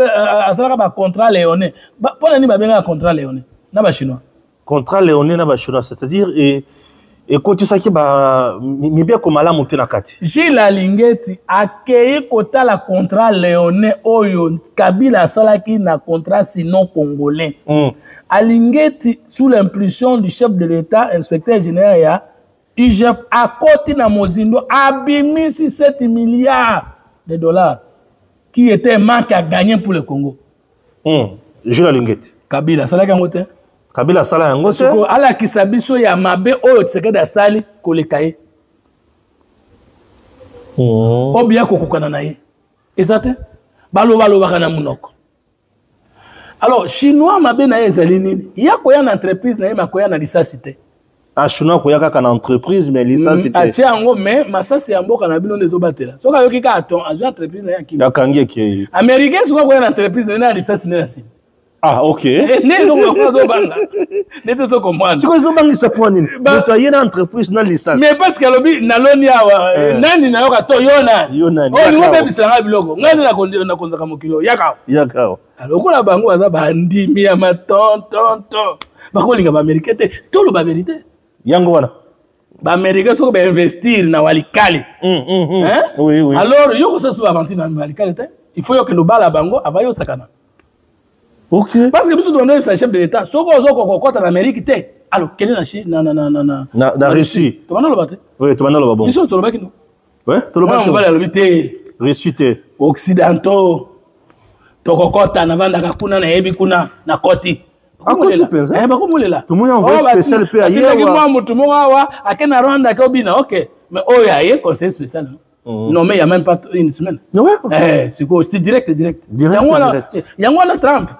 azalaka ba contrat léonais pona ni ba benga contrat léonais na ba chinois contrat léonais na ba chinois c'est-à-dire et quand tu sais que ba mi bien comme la monter na kati Gilles Alingeti accueilli kota la contrat léonais oyo Kabila salaki na contrat sinon congolais Alingeti sous l'impulsion du chef de l'État inspecteur général ya IGF à côté na Mozindo abimi 7 milliards de dollars qui était un manque à gagner pour le Congo Gilles Alingeti Kabila salaki ngote Kabila sala yango te ala kisabiso ya mabe oyo tsekeda sali kolekaye obia kokukana na ye ezate balo kana munoko alors chinois mabe na ezali nini ya koya na entreprise na ye makoya na lisasi te a chinois koya kaka na entreprise mais lisasi te atia yango mais masasi ya mboka na bino ndezo batela soka yoki ka aton azo entreprise na ya kimi yakangi ki américain soka koya na entreprise na lisasi na sini. Ah, ok. Ne donc pas banga. Ne te so comprendre. Si ils ont bangi ça pour nini? Donc il y a une entreprise na licence. Mais parce que lobi na loni awa nani na yoka to yona. Yona. Oh ni obe bisanga biloko. Ngani na konzaka mokilo yakao. Yakao. Alors ko la bango aza bandi mi ya maton. Bakolinga ba américain te. To lo ba vérité. Yango wana. Ba américain so ba investir na walikali. Hein? Oui, oui. Alors yoko so so avanti na walikali te. Il faut yoke no bala bango avayo sakana. Ok. Parce que nous devons faire chef de l'État. Ce qu'on a en Amérique, alors quel est la Chine? Na Russie. Tu vas le battre. Oui, tu vas le battre. Ils sont trop bons. Ouais, tu le battre. On va le battre. Russie te. Occidentaux. Tokokota na vanda kakuna na ebi kuna na koti. Ako tu penses? Ba kumulela. Tout le monde envoie spécial pe ailleurs. Moi mutu mo wa akena Rwanda ka obina. OK. Mais oh ya ye conseil spécial. Non, mais il n'y a même pas une semaine. Ouais. C'est direct. Direct. Il y a un Trump.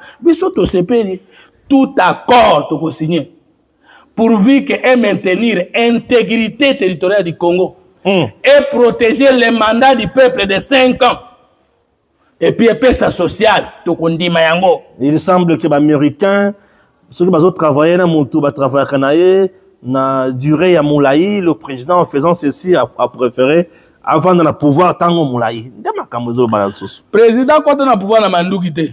Tout accord que signé pourvu que maintenir l'intégrité territoriale du Congo et protéger les mandats du peuple de 5 ans. Et puis, sa sociale. Il semble que les Américains, ceux qui ont travaillé dans mon tour, travaillé à Kanaye, na durée à Moulaï, le président en faisant ceci a préféré avant de pouvoir tango Moulaï. Président quand on a pouvoir na manduki te.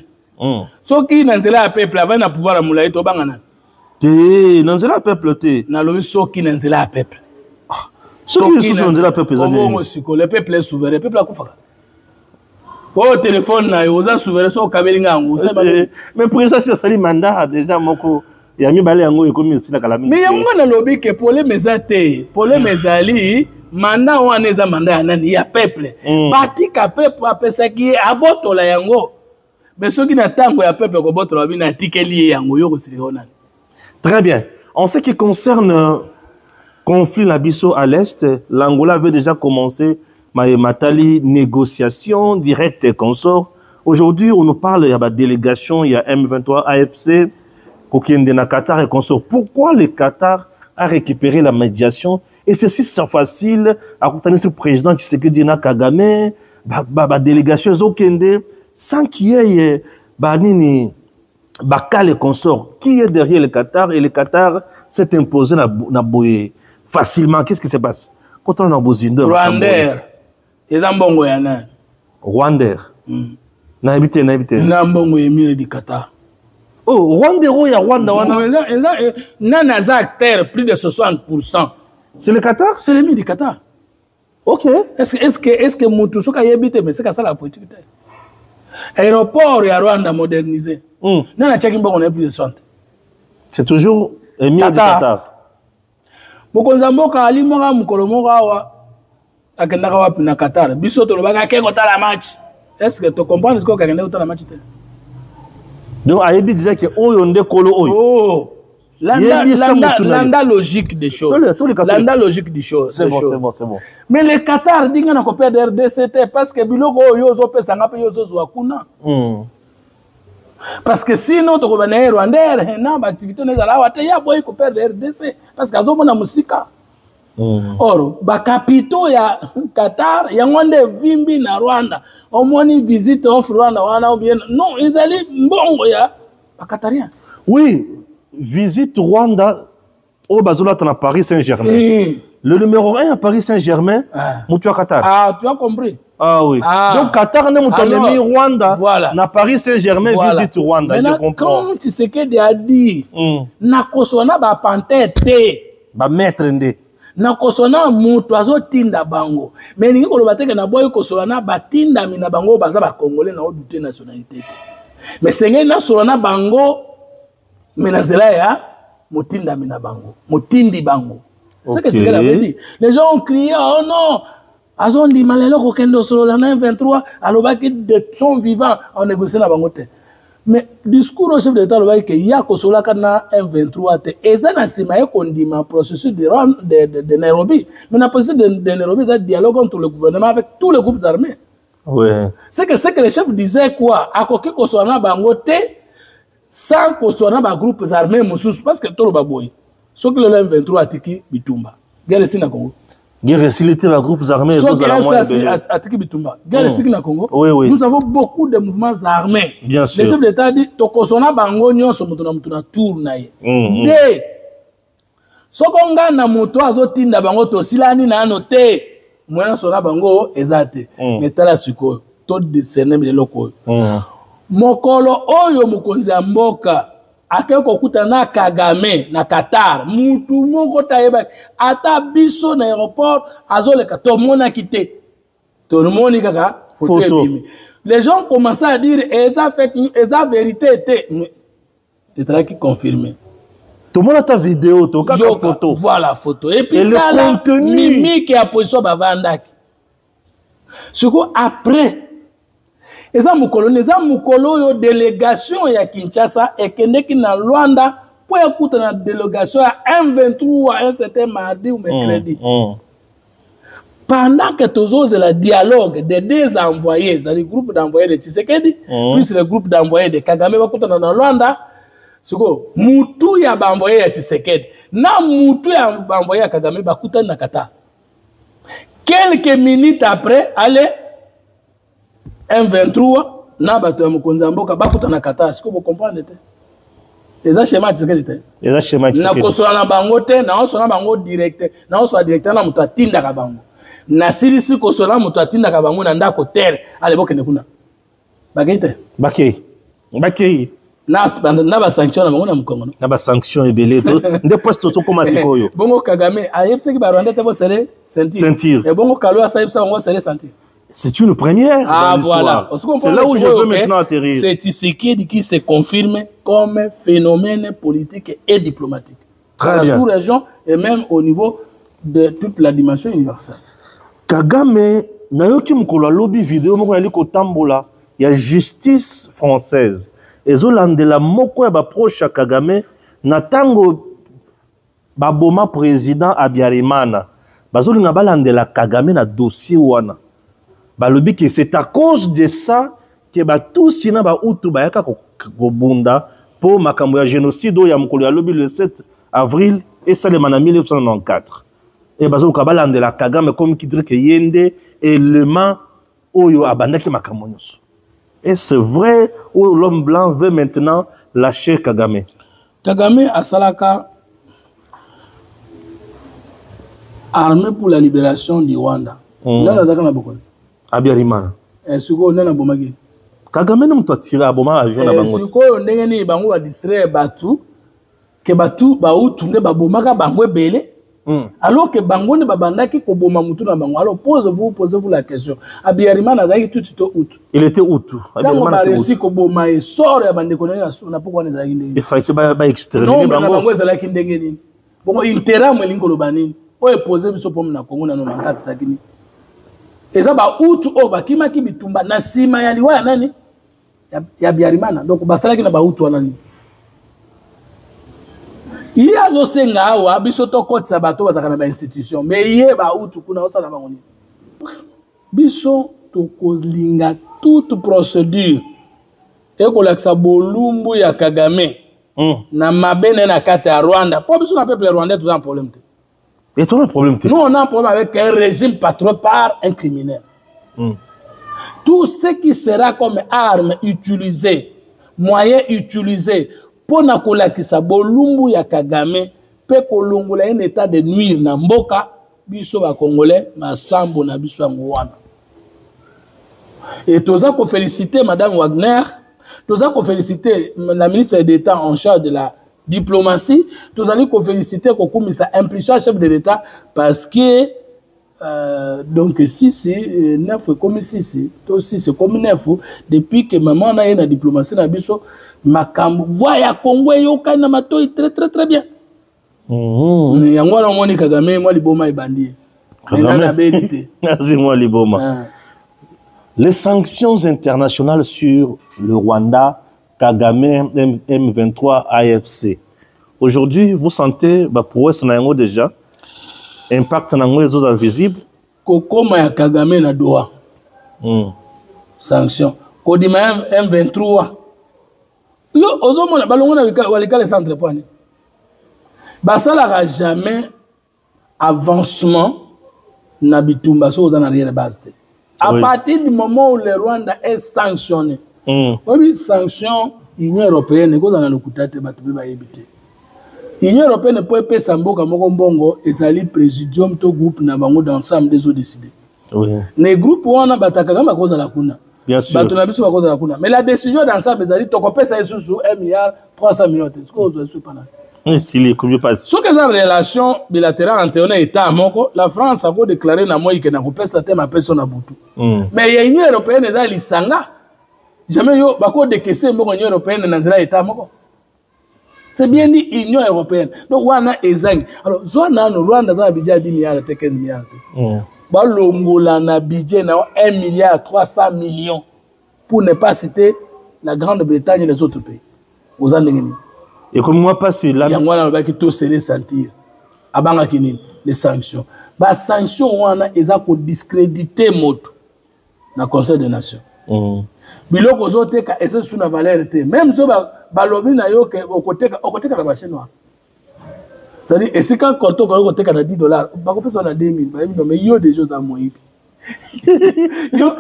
So qui nanzela peuple avant na pouvoir na Moulaï to bangana. Te nanzela peuple te. Na lobi so qui nanzela peuple. So qui nanzela peuple zani. Le peuple est souverain, le peuple a kufa. Oh téléphone na yo za souverain so kabelinga ngo. Mais pour ça c'est sali mandat déjà moko ya mi balé yango ekomi aussi na kalami. Mais yango na lobi ke problème ezate, problème ezali mandat wana eza mandat ya nani ya peuple. Batika peuple apesa ki abotola yango. Mais ceux qui n'attendent ya peuple ko botola bina tikeli yango yo ko siliona. Très bien. En ce qui concerne conflit la biso à l'est, l'Angola avait déjà commencé matali négociation directe et consort. Aujourd'hui, on nous parle il y a la délégation, il y a M23 AFC Kokende na Qatar et consort. Pourquoi le Qatar a récupéré la médiation? Et c'est si facile à contenter ce président qui s'est dit na Kagame, délégation Zokende, sans qu'il y ait banini bakal et consort. Qui est derrière le Qatar? Et le Qatar s'est imposé na boye facilement. Qu'est-ce qui se passe? Quand on a Bozindo. Rwandais. Et dans Bongo yana. Rwandais. Na habite. Na Bongo émir du Qatar. Oh, Rwandais, il y a Rwanda. Nana za acteur plus de 60%. C'est le Qatar? C'est l'émir du Qatar. Ok. Est-ce que Moutousouka y habite, mais c'est ça la politique. Aéroport et Rwanda modernisé. Nana Tchakimbo on est plus de 60. C'est toujours émir du Qatar. Bokonzamboka ali moka mukolomoka wa akendaka wapi na Qatar. Biso to lobaka kengo tala match. Est-ce que tu comprends ce que kakenda utala match te? Donc ayebi déjà que oyo nde kolo oyo. Oh. Landa logique des choses. Landa logique des choses. C'est bon. Mais le Qatar dinga na kopé de RDC parce que biloko oyo zo pesa ngape yo zo zwa kuna. Parce que sinon tu vas aller Rwanda na activité ne zala wate ya boy ko perdre RDC parce que azomo na musika. Or ba capitaux ya Qatar ya ngonde vimbi na Rwanda omoni visite of Rwanda wana bien non ezali mbongo ya ba Qatarien. Oui, visite Rwanda au Bazola à Paris Saint-Germain. Le numéro 1 à Paris Saint-Germain, Moutou à Qatar. Ah, tu as compris. Ah oui. Donc Qatar n'est pas Rwanda. Voilà. Na Paris Saint-Germain visite Rwanda. Maintenant, je comprends. quand tu sais que a dit, na kosona ba pantete. Ba maître ndé. Na kosona mutu azo tinda bango. Mais ningi koloba teke na boy kosona na batinda mina bango baza ba congolais na odute nationalité. Mais sengé na solana bango menazela ya mutinda mina bango. Mutindi bango. C'est ça que tu avais dit. Les gens ont crié, oh non, Azon dit malheur au Kendo solo la 23, alors de son vivant en négociant la bangote. Mais discours au chef d'État le que ya ko sola kana M23 te ezana simaye kondima processus de Nairobi. Mais na processus de Nairobi c'est dialogue entre le gouvernement avec tous les groupes armés. Ouais. C'est que les chefs disaient quoi? A koki ko sola bangote sans ko sola ba groupes armés mususu parce que tout le baboy. Sauf que le M23 atiki Bitumba. Guerre ici na Congo. Guerre ici les groupes armés. Sauf que atiki Bitumba. Guerre ici na Congo. Oui, oui. Nous avons beaucoup de mouvements armés. Bien sûr. Les chefs d'État disent tokosona bango nyonso mutuna tour na ye. De sokonga na moto azotinda bango tosilani na anote. Mwana sona bango ezate. Metala sikoyo. To discerner biloko. Mokolo oyo mukonzi ya mboka akeko kutana Kagame na Qatar mutu moko tayeba ata biso na aéroport azoleka to mona kité to moni kaka photo. Les gens commençaient à dire eza vérité était c'est qui confirmé tout le monde a ta vidéo to kaka photo voilà photo et puis le contenu mimi qui a position bavandaki siko après eza mukolo yo délégation ya Kinshasa ekendeki na Luanda pour écouter na délégation ya M23 un certain mardi ou mercredi. Pendant que tous la dialogue des deux envoyés, le groupe d'envoyés de Tshisekedi, plus le groupe d'envoyés de Kagame va na Luanda, siko mutu ya ba envoyé ya Tshisekedi na mutu ya ba envoyé ya Kagame ba kuta na Qatar. Quelques minutes après, allez M23 na bato ya mukonza mboka bakuta na Qatar, siko vous comprenez te? Eza schéma Tshisekedi te. Eza schéma Tshisekedi. Na kosola na bango te, na osola bango direct, na osola directeur na mutu atinda ka bango. Na silisi kosola mutu atinda ka bango na ndako terre, ale bokende kuna. Bakete? Bakei. Na ba sanction na bango na mukongo. Na ba sanction ebele to. Nde poste to koma sikoyo. Bongo Kagame ayebse ki ba Rwanda te bo serrer ceinture. Et bongo Kalo asayebsa bango serrer ceinture. C'est une première dans l'histoire. C'est là où je veux maintenant atterrir. C'est Tshisekedi qui se confirme comme phénomène politique et diplomatique. Très bien. Dans la sous-région et même au niveau de toute la dimension universelle. Kagame, nayoki mukolo lobby vidéo moko yali ko tambola ya justice française. Ezolandela moko ya ba proche Kagame na tango baboma président Abiyarimana. Bazolinga balandela Kagame na dossier wana. Balobi que c'est à cause de ça que tout sina ba utu ba yaka kobunda pour makambo ya génocide ya mukolo ya lobi le 7 avril et ça le en 1994 et bazo kabalande la Kagame comme qui dirait que yende élément oyo abandaki makambo nyonso et c'est vrai où l'homme blanc veut maintenant lâcher Kagame. Kagame asalaka armée pour la libération du Rwanda. Là na beaucoup. Abiyarimana. Siko nana bomaki. Kagame ne mutu atira aboma avion na bango. Siko ndenge ni bango ba distraire batu ke batu ba utunde ba bomaka bango ebele. Alors que bango ne babandaki ko boma mutu na bango. Alors posez-vous la question. Abiyarimana azaki tout out. Il était out. Abiyarimana était out. Quand ko boma e sort ya bande konena na pourquoi ne zaki ndenge. Il fallait ba exterminer bango. Non, bango ezalaki ndenge nini. Bongo intérêt mo lingo lobanini. O poser biso pom na Congo na no mankata zakini. Eza ba utu o bakima ki bitumba na sima ya liwa ya nani ya Abiyarimana donc basalaki na ba utu wana ni iya zo senga awa biso to kotsa bato bazaka na ba institution mais ye ba utu kuna osala bango ni biso to kolinga toute procédure e ko laksa bolumbu ya Kagame na mabene na kata ya Rwanda po biso na peuple rwandais tout un problème. Et toi, un problème? Nous, on a un problème avec un régime patron par un criminel. Tout ce qui sera comme arme utilisée, moyen utilisé pour nakola kisa bolumbu ya Kagame, pe kolongola un état de nuire na mboka biso ba congolais masambo na biso ngwana. Et toza ko féliciter madame Wagner, toza ko féliciter la ministre d'État en charge de la diplomatie, toza ko féliciter ko kumisa impulsion chef de l'État parce que donc si c'est 9 comme 6 c'est comme 9 depuis que maman na la diplomatie na biso makambo voya Congo yo kana matoi très très très bien. Yango na moni Kagame moi liboma ibandi. Moi liboma. Les sanctions internationales sur le Rwanda, Kagame, M23, AFC. Aujourd'hui, vous sentez prouesse na yango déjà impact na yango ezo invisible kokoma ya Kagame na doa. Sanction. Kodima M23. Yo ozomona balongona walika les centres point. Basala jamais avancement na bitumba so dans arrière base. À partir du moment où le Rwanda est sanctionné. Oui, sanction Union européenne ko dans le kutate batu ba yebite. L'Union européenne ne peut pas s'emboka mokombongo et sali présidium to groupe na bango d'ensemble des autres décidés. Oui. Les groupes wana bataka ma cause la kuna. Bien sûr. Batuna biso ba cause la kuna. Mais la décision d'ensemble ezali to kopesa sous 1 milliard 300 millions. Est-ce que vous avez pas là? Oui, si les combien passe. Sur que ça relation bilatérale entre un état moko, la France a déclaré na moi que na kopesa te ma personne à butu. Mais l'Union européenne ezali lisanga. Jamais yo bako décaisser moko Union européenne na zela état moko. C'est bien dit Union européenne. Donc, wana ezang. Alors, Zwana no Rwanda dans budget 10 milliards, 15 milliards. Balongola na budget na 1 milliard 300 millions pour ne pas citer la Grande-Bretagne et les autres pays. Aux Andengeni. Et comme moi pas c'est là. Yangwana ba ki to serrer sentir. Abanga kini les sanctions. Ba sanctions wana eza ko discréditer moto na Conseil des Nations. Biloko zoteka ese suna valeur te. Même so balobi na yo ke okoteka na marché noir. C'est-à-dire et si quand on okoteka na $10, bakopesa na 2000, mais yo des choses à moyibi. Yo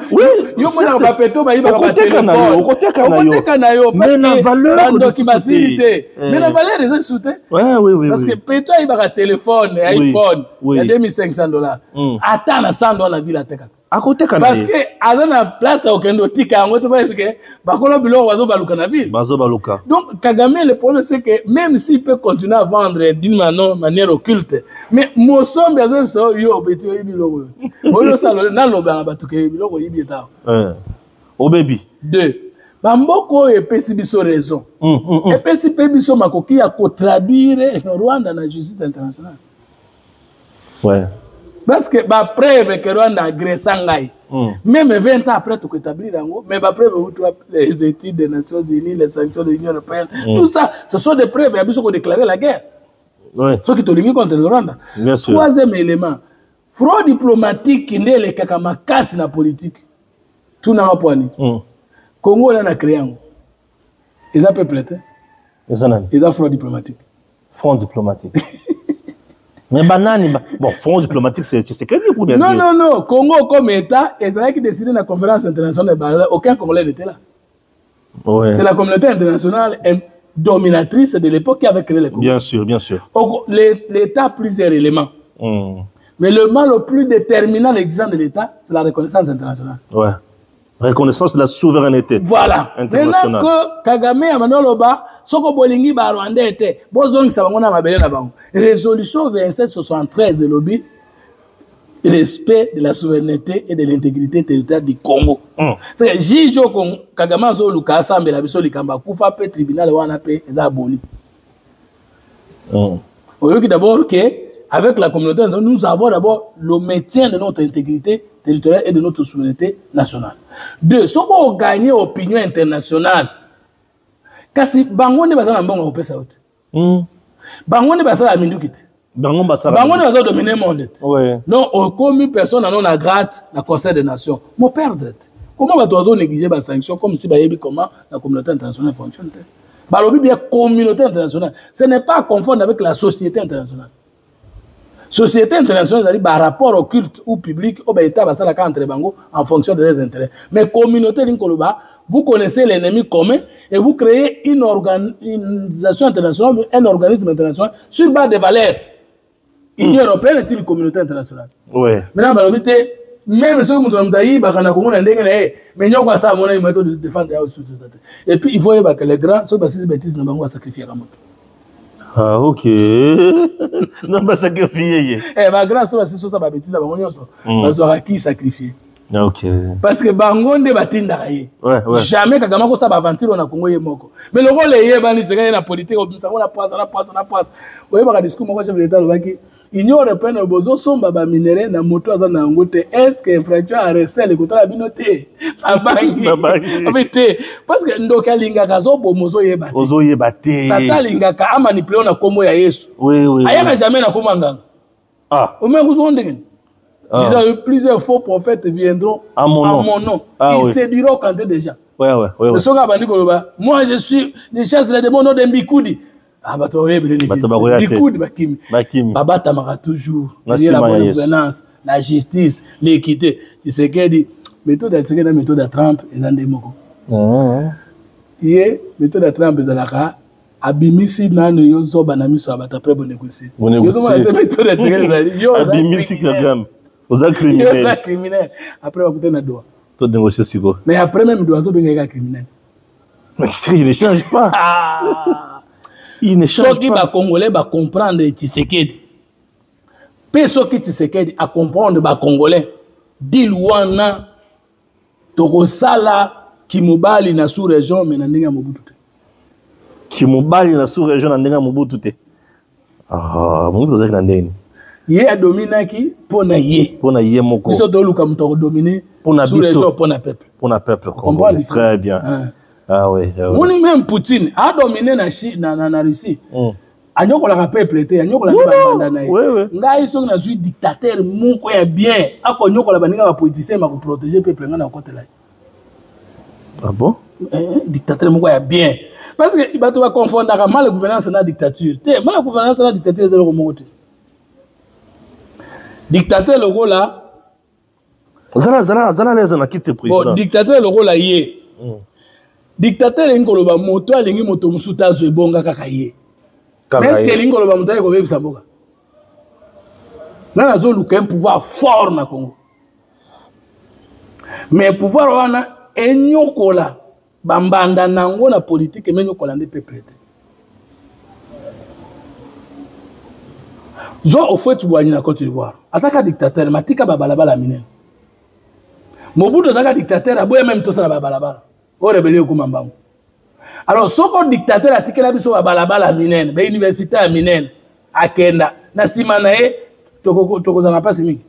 mona ba peto ba yiba ba téléphone. Okoteka na yo parce que la valeur de société. Mais la valeur est soute. Oui. Parce que peto yiba ba téléphone, iPhone, il y a $2500. Attends na $100 la ville ateka. Parce que à la place au Kendo Tika, on va dire que Bakolo Bilo Wazo Baluka na ville. Donc Kagame, le problème c'est que même s'il peut continuer à vendre d'une manière occulte, mais mon son besoin ça yo betio ibilo. Oyo salo na loba batuke biloko yibita. Au baby. 2. Bamboko et pesi biso raison. Et pesi biso makoki à traduire Rwanda na justice internationale. Ouais. Parce que la preuve que Rwanda a agressé Ngai, même 20 ans après tout établir, mais la preuve les études des Nations Unies, les sanctions de l'Union européenne, tout ça, ce sont des preuves, il y a besoin de déclarer la guerre. Ceux qui ont ligué contre le Rwanda. Bien sûr. Troisième élément, fraude diplomatique qui n'est le kakamakas na politique. Tout n'a pas poigné. Congo a créé. Ils ont peuplé. Ils ont fraude diplomatique. Fraude diplomatique. Mais banani, bon, front diplomatique, c'est crédible ou bien? Non. Congo comme État, ils ont décidé dans la conférence internationale, aucun Congolais n'était là. Ouais. C'est la communauté internationale dominatrice de l'époque qui avait créé le Congo. Bien sûr. L'État a plusieurs éléments. Mais le mal le plus déterminant l'existence de l'État, c'est la reconnaissance internationale. Ouais. Reconnaissance de la souveraineté. Voilà. Maintenant que Kagame a Manoloba, Soko Bolingi ba Rwanda était, Bozong Sabangona Mabele na bango. Résolution 2773 de lobby, respect de la souveraineté et de l'intégrité territoriale du Congo. C'est que Jijo Kagame zo luka asambe la biso likamba kufa pe tribunal wana pe eza aboli. Oyoki d'abord que avec la communauté, nous avons d'abord le maintien de notre intégrité territoriale et de notre souveraineté nationale. 2. Si on gagne l'opinion internationale, kasi bango ne basa na mbongo opesa out. Bango ne basa la mindukite. Bango basa dominer le monde. Non, aucune personne n'a la gratte la Conseil des Nations. Mon perdre. Comment va-t-on négliger les sanctions comme si comment la communauté internationale fonctionne? Balobi bien communauté internationale. Ce n'est pas à confondre avec la société internationale. Société internationale, c'est-à-dire par rapport au culte ou public, au État, entre bango en fonction de leurs intérêts. Mais communauté Linkoloba, vous connaissez l'ennemi commun et vous créez une organisation internationale, un organisme international sur base de valeurs. L'Union européenne est une communauté internationale. Ouais. Maintenant, même ceux qui ont dit mais nous avons une méthode de défendre la société. Et puis, il faut que les grands, ceux qui bêtises, ne vont pas sacrifier la moto. Ah, ok. Non, pas sacrifier. Eh, bah, grâce à ça, ça va bêtises, on va qui sacrifier. Ok. Parce que Bangonde batinda kaye. Ouais. Jamais Kagama ko sa aventure na Congo yemoko. Mais le rôle est bani tseka na politique obimisa na passe. Oye ba discours moko chef d'état lobaki. Union européenne bozo somba ba minéraux na moto aza na ngote. Est-ce que infraction a recel ko tala binote? Abite. Parce que ndoka linga kazo bomozo yeba. Ozo yeba te. Sata linga ka manipulé na kombo ya Yesu. Oui. Ayaka jamais na komanga. Ah. O me kuzo ndenge. Plusieurs faux prophètes viendront à mon nom. Ils séduiront quand déjà. Ouais. Moi, je chasse les démons de Mbikoudi. Ah, bah, toi, Mbikoudi, Bakimi. Baba Tamara toujours. La bonne gouvernance, la justice, l'équité. Tu sais qu'elle dit, méthode de Trump, et dans des mots. Hier, méthode de Trump, dans la cas, abimisi nano yo zoba na miso abata prêt pour négocier. Yo zoba la méthode de Tshisekedi yo abimisi kagam. Aux criminels. Après, on va écouter notre doigt. Tout négocier si quoi. Mais après, même, doit être criminel. Mais il ne change pas. Il ne change pas. Ceux qui va Congolais va comprendre Tshisekedi. Peu ceux qui Tshisekedi à comprendre les Congolais. Dilwana, Tokosala, Kimobali na sous-région, mais n'endenga Mobutu. Kimobali na sous-région, n'endenga Mobutu. Ah, Mobutu est n'endenga. Yé a dominé qui pour na yé. Pour na yé moko. Ils sont dans le camp de dominer. Pour na biso. Pour na peuple. Pour na peuple. Comprendre. Très bien. Ah oui. On est même Poutine a dominé na Russie. Anyoko la peuple était. Anyoko la banda na yé. Nga ils sont na suis dictateur moko ya bien. Ako nyoko la baninga ba politicien ma ko protéger peuple nga na côté là. Ah bon? Dictateur moko ya bien. Parce que il va te confondre mal la gouvernance na dictature. Mal la gouvernance na dictature de le moko. Dictateur le rôle là. Zala les anakiti président. Bon, dictateur le rôle là yé. Dictateur ngoloba moto alingi moto musuta zo ebonga kaka yé. Mais est-ce que ngoloba moto ko bebisa boka? Nana zo luka un pouvoir fort na Congo. Mais pouvoir wana enyokola bambanda nango na politique menyokola ndé peuple. Zo au fait boani na Côte d'Ivoire. Ataka dictateur matika babalabala minen. Mobutu ataka dictateur aboya même to sala babalabala. O rebellion ko mambango. Alors soko dictateur atikela biso babalabala minen, ba université à minen akenda na simana e toko za na passe mingi.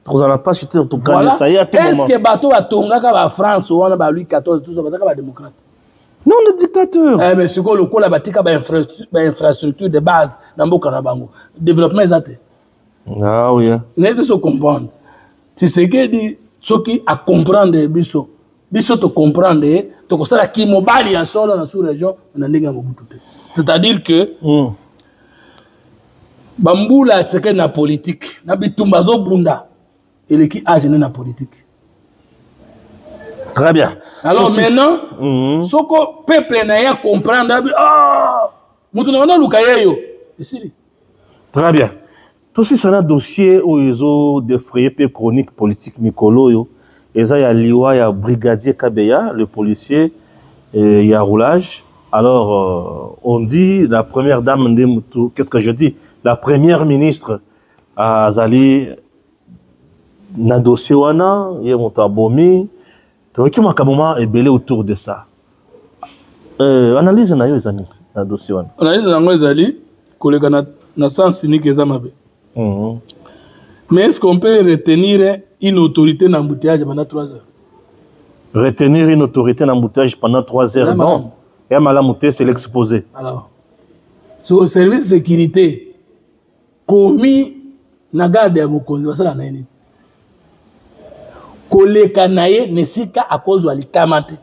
Toko za na passe to gagner ça y a tout moment. Est-ce que bato batongaka ba France wana ba Louis XIV tout ça bataka ba démocrate? Non, le dictateur. Mais ce que le coup la batika ba infrastructure de base dans Mboka na bango. Développement exact. Ah oui. N'est-ce pas comprendre. C'est ce que dit ceux qui à comprendre biso. Biso te comprendre to ko sala ki mobali en solo na sous-région na ndenge Mobutu. C'est-à-dire que bambula tseke na politique na bitumba zo bunda et qui a gêné na politique. Très bien. Alors maintenant, ce que le peuple n'a pas comprendre, nous avons lukayeyo. Très bien. Tout ce un dossier où ils ont défrayé peu chronique politique Mikolo yo. Et ça, il y a Liwa, il y a brigadier Kabeya, le policier, il y a roulage. Alors, on dit la première dame, qu'est-ce que je dis? La première ministre a Zali na dossier wana, il y a Montabomi. Donc, il y a un moment ébélé autour de ça. Analyse na yo ezani na dossier wana. Analyse na ngo ezali koleka na sens unique ezamabe. Mais est-ce qu'on peut retenir une autorité dans l'embouteillage pendant 3 heures? Retenir une autorité dans l'embouteillage pendant 3 heures, non. Et Malamouté, c'est l'exposé. Alors, sur le service de sécurité, commis na garde ya mokonzi basala na nini? Koleka naye nesika à cause de l'itamate.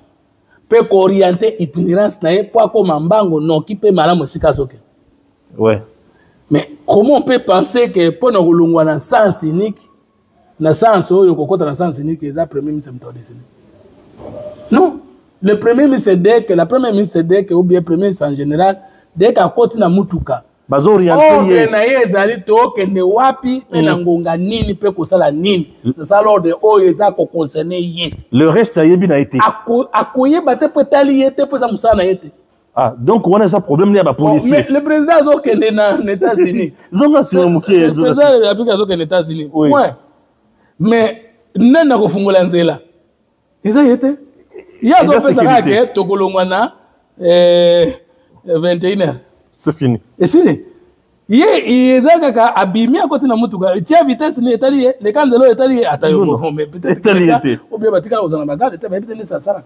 Peut orienter itinérance naye pour comme mbango non qui peut malamu sika soke. Ouais. Mais comment on peut penser que pour nous dans sens unique, dans sens où il y a un sens unique, c'est le premier ministre qui décidé. Non. Le premier ministre, dès que la première ministre, dès que, ou bien le premier ministre en général, dès qu'à côté de Moutuka, bazo orienté c'est ça l'ordre de concerné. Le reste ça y est bien été. Ah, donc on a ça problème là, policier. Le président a aux États-Unis. Le président de la République aux États-Unis. Mais non, na kofungola nzela. Eza yete. Il y a d'autres personnes qui sont Togolongwana 21h. C'est fini. Et c'est il est abîmé à côté de Moutuka. Il y a vitesse ni étalé. Les candidates étalé à taille. Mais peut-être ou bien batika aux ambassades. Peut-être ça ça.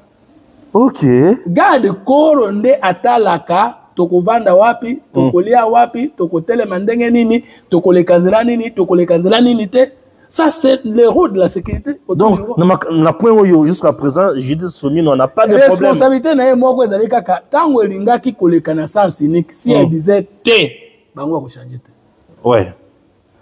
Ok. Garde corps nde atalaka. Tokovanda wapi, tokolia wapi, tokotele mandenge nini, tokolekanzela nini, tokolekanzela nini te. Ça, c'est le rôle de la sécurité. Donc, na point où jusqu'à présent, Judith Soumino n'a pas de problème. Responsabilité, tant que l'Inga qui collecte sens unique, si elle disait T, on va changer. Ouais.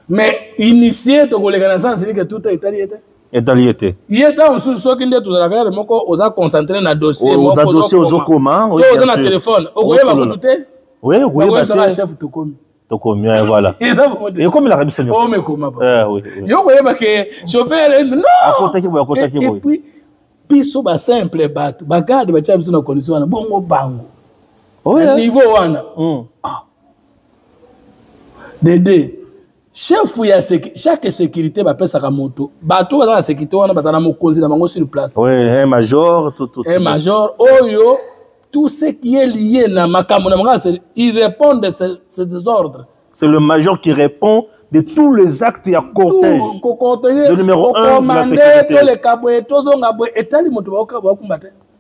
Mais initier ton collecte sens unique, tout est italien. Italiété. Il y a dans ce qui est tout à l'heure, on a concentré dans le dossier. Dans le dossier aux communs. Oui, dans le téléphone. Vous voyez, vous écoutez? Oui, oui. Vous avez un chef de commune. Voilà. Et comme il a réussi à oh, mais comment? Oui. Yo, vous voyez que chauffeur, non! Et puis, piso ba simple bat, bagade ba chabi na condition na bongo bango. Niveau wana. Dede. Chef ya chaque sécurité ba pesa ka moto. Bato ba la sécurité wana batana mokonzi na bango sur place. Oui, un major tout. Un major oyo. Tout ce qui est lié à Makamona, il répond de ces désordres. C'est le major qui répond de tous les actes et à cortège. Le numéro 1 de la sécurité.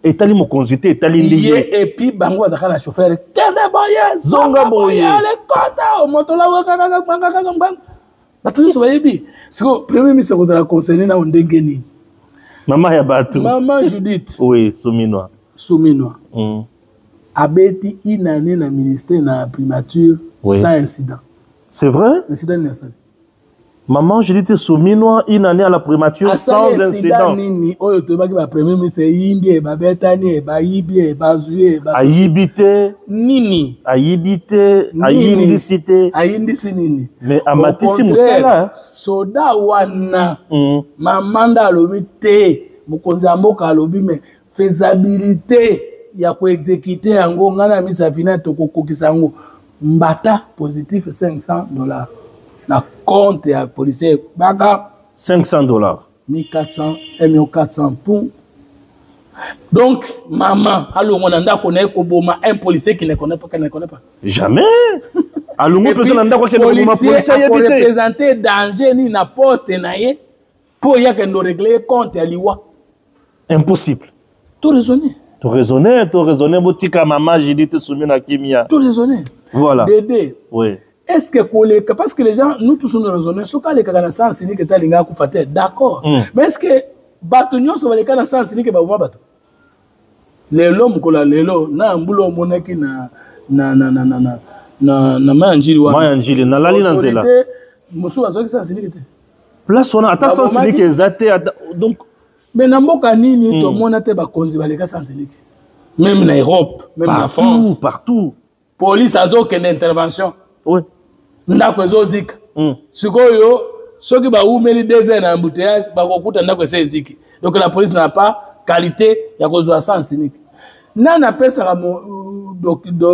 Et tali mo consulté, et tali lié. Et puis, bango da kana chauffeur. Kende boye, zonga boye. Ale kota, motola waka bang. Batu so yebi. Siko premier ministre ko za concerné na ondengeni. Maman ya batu. Maman Judith. Oui, Souminois. Souminois. Abeti une année dans le ministère de la primature sans incident. C'est vrai? Incident nécessaire. Maman, je dis Souminois, une année à la primature sans incident. Nini, oyo toba ki ba premier ministre Indie, ba Betani, ba Ibi, ba Zuye, ba Ayibite. Nini. Ayibite, Ayindicité. Ayindicité nini. Mais Amatisi Moussala. Soda wana. Mamanda lobite, Mukonzamboka lobi mais faisabilité ya ko exécuter yango ngana misa fina to kokokisa yango mbata positif $500 na compte ya policier baka $500 $1400 $1400 pour donc maman alongo na ndako na ekoboma un policier qui ne connaît pas jamais alongo personne na ndako qui ne connaît pas policier ya bité représenter danger ni na poste na ye pour ya que no régler compte ya liwa impossible tout raisonner. Tout raisonner, botika maman, j'ai dit te soumis na kimia. Tout raisonner. Voilà. Dédé. Oui. Est-ce que parce que les gens, nous tous nous raisonnons, ce cas les cas sens ni que talinga ku faté, d'accord. Mais est-ce que batonyo so les cas sens ni que ba moi bato. Lelo mukola lelo na mbulo monaki na manjili wa. Manjili na lali na nzela. Musu azoki sens ni que. Place on a attends sens ni que zate donc mais n'importe nini tout le monde a été bakonzi baleka sans unique. Même en Europe, même en France, partout. Police a aucune intervention. Oui. Ndako ezozika. Sikoyo soki ba umeli 2 heures na embouteillage ba kokuta ndako eziki. Donc la police n'a pas qualité ya kozwa sans unique. Nana pesa ka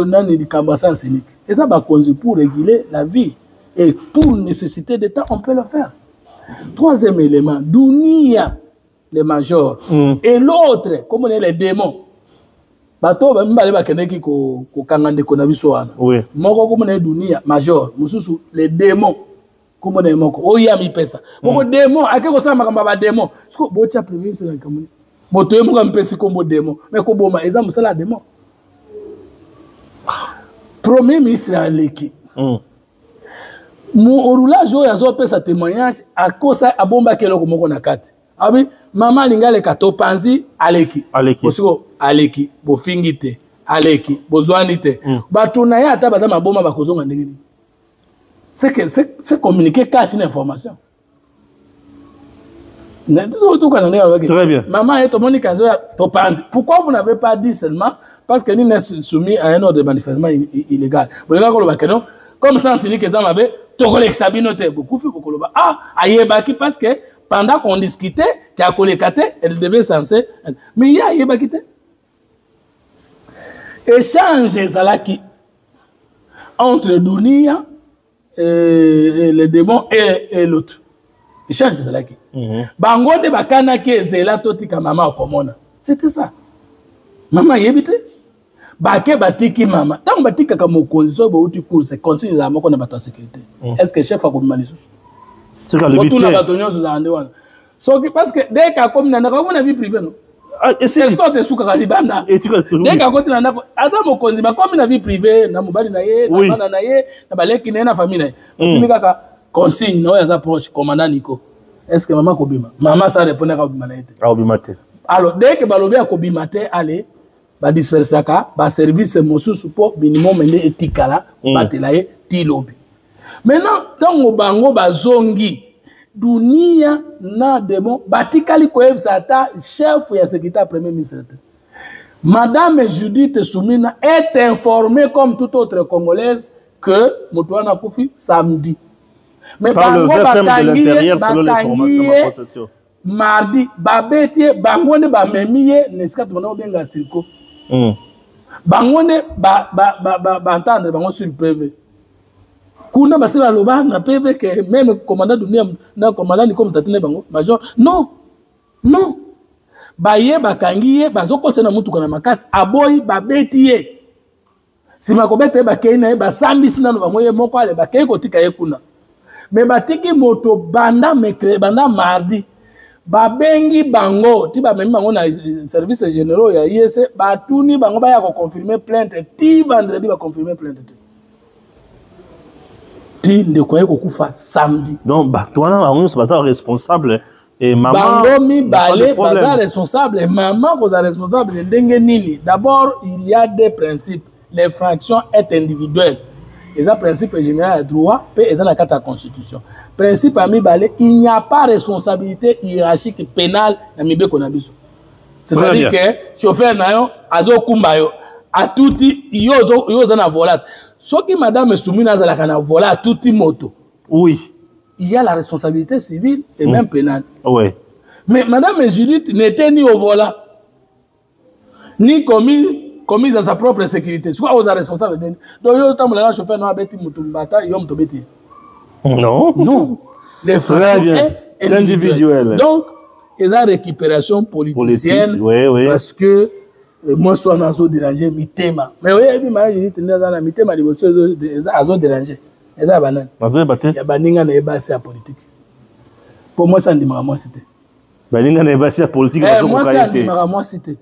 nani likamba sans unique. Et ça bakonzi pour réguler la vie et pour nécessité de temps on peut le faire. Troisième élément, dunia les majors. Et l'autre, comme on est les démons. Bato mbale bakeneki ko kangande ko na biso wana. Oui. Moko comme on est dunia major, mususu les démons. Comme on est moko oyami pesa. Moko démon akeko sama kamba ba démon. Siko bocha premier c'est kamuni. Moto yemo kampesi kombo démon. Mais ko boma eza musala démon. Premier ministre aleki. Mu orulage oyo azopesa témoignage akosa abomba keloko moko na kati. Abi mama lingale kato panzi aleki. Osiko aleki bofingite aleki bozwanite. Batu na ya ata bata maboma bakozonga ndenge. c'est communiquer cache une information. Très bien. Maman est au monde pourquoi vous n'avez pas dit seulement parce que nous sommes soumis à un ordre de manifestement illégal. Comme ça, on s'est dit que ça m'avait beaucoup fait beaucoup. Ah, aïe parce que pendant qu'on discutait, elle devait censée. Mais il y a aïe échange Zalaki entre Dunia et le démon et l'autre. Échange Zalaki. Bango de bakana ke zela totika mama okomona. C'était ça. Maman yebite. Bake batiki mama. Tant batika ka mokonzi so bo uti course conseil za moko na bata sécurité. Est-ce que chef a comme malisu? C'est ka le but. Tout la batonyo so za ande wana. So parce que dès qu'a comme na ka na vie privée non. Est-ce que te suka kalibanda? Dès qu'a côté na ko ata mokonzi ba comme na vie privée na mobali na ye, na bana na ye, na baleki na famille na ye. Tumi kaka consigne na ya proche commandant Nico. Est-ce que maman kobima? Maman ça répondait à kobima naite. Ah obimate. Alors dès que balobi a kobimate allez ba dispersaka ba service mosusu pour minimum mende etikala batelaye ti lobi. Maintenant tango bango bazongi dunia na demo batikali koyebsa ata chef ya sécurité premier ministre. Madame Judith Soumina est informée comme toute autre Congolaise que Moutouana Koufi samedi. Mais par le VPM de l'intérieur selon les formations de possession. Mardi, babetier, bangone ba memiye, neska tu mona benga sirko. Bangone ba entendre bango sur PV. Kuna ba seba loba na PV que même commandant Dunia na commandant ni comme tatine bango major. Non. Non. Baye bakangiye bazoko sena mutu kana makasi aboyi babetiye. Si makobete ba keina ba sambisi na bango ye moko ale ba kei kotika ye kuna. Mais batiki moto banda mekre banda mardi babengi bango ti ba memi bango na service généraux ya IEC batuni bango ba ya ko confirmer plainte ti vendredi ba confirmer plainte ti ndeko yeko kufa samedi. Donc batwana bango c'est pas responsable et maman bango mi balé pas responsable et maman ko responsable ndenge nini. D'abord il y a des principes. L'infraction est individuelle. Et ça, principe général de droit, et dans la carte de la Constitution. Principe à Mibale, il n'y a pas responsabilité hiérarchique pénale dans Mibé Konabiso. C'est-à-dire que chauffeur nayo, azo kumbayo, a touti, yo dans la volate. Ce qui madame Soumina dans la volate, touti moto. Oui. Il y a la responsabilité civile et même pénale. Oui. Mais madame Judith n'était ni au volant, ni commise à sa propre sécurité. Soit aux responsables. Donc, yo tambola chauffeur no abeti mutumbata, yo mtobeti. Non. Non. Les très bien. Individuel. Donc, ils ont récupération politicienne. Oui. Parce que moi, je suis dans un déranger, mitema. Mais oui, je dis, dans la mitema, ils ont dérangé. Ils ont banane. Il y a baninga na ebasi à politique. Pour moi, ça ndimara moi cité. Baninga na ebasi à politique. Moi, ça ndimara moi cité.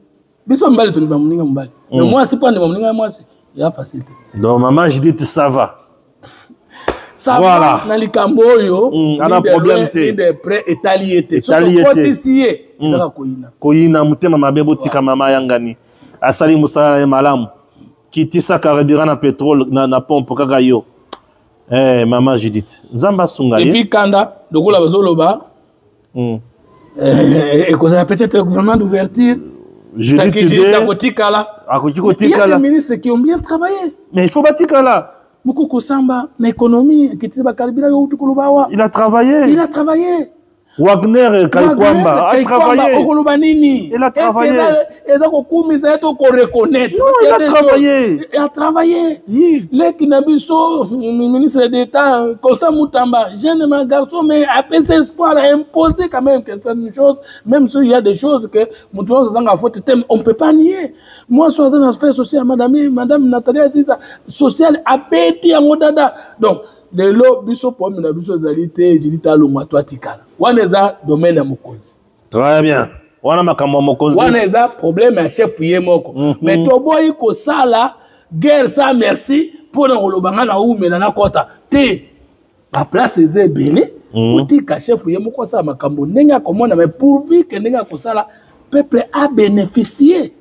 Biso mbali to ndimara muninga mbali. Mais moi, c'est pas ndimara muninga moi, il y a facilité. Donc, maman, je dis, ça va. Ça voilà. Va, dans les camboyo, on a problème. Il des prêts étaliétés. Étaliétés. Koyina, mutema mabebo tika mama yangani. Asali musala malamu. Kitisa karibira na pétrole na pompe kaka yo. Maman Judith. Zamba sunga. Et puis kanda, dokola bazoloba. Et qu'on a peut-être le gouvernement d'ouverture. Judith il y a des ministres qui ont bien travaillé. Mais il faut bâtir là. Mukoko Samba, l'économie, il a travaillé. Il a travaillé. Wagner Kaikwamba a travaillé. Il a travaillé. Non, il a travaillé. Il a travaillé. Les Kinabiso, ministre d'État, Kosa Moutamba, jeune garçon, mais a fait espoir à imposer quand même certaines choses, même s'il y a des choses que on ne peut pas nier. Moi, je suis dans l'affaire sociale, madame Nathalie Aziza, sociale, a pété à Modada. Donc, les lots, biso pomme na biso zalité, j'ai dit à l'homme, toi tikala. Waneza domaine à Mokonzi. Très bien. Wana makambo Mokonzi. Waneza problème à chef yemoko. Mais toboyi ko sala guerre sans merci pour na kolobanga na ume na kota. Te la place est belé. Utika chef yemoko sa makambo nenga komona mais pourvu que nenga ko sala peuple a bénéficié.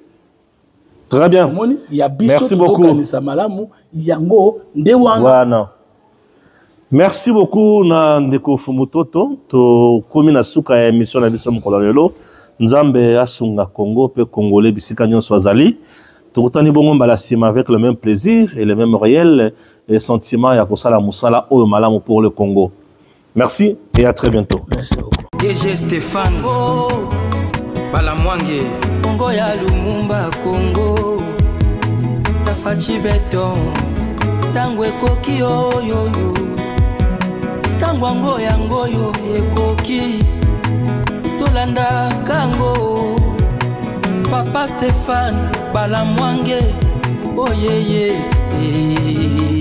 Très bien. Il y a biso merci beaucoup. Malamu yango ndewanga. Voilà. Merci beaucoup na ndeko Fumutoto to komi na suka ya émission na biso mokolo lelo nzambe asunga Congo pe congolais bisika nyonso azali tokutani bongo mbala sima avec le même plaisir et le même réel et sentiment ya kosala musala oyo malamu pour le Congo. Merci et à très bientôt. Merci beaucoup. DG Stéphane Balamwange Congo ya Lumumba Congo Tafachi Beton Tangwe koki oyo Tangwango yango yo ekoki Tolanda kango Papa Stéphane Balamwange oh yeah yeah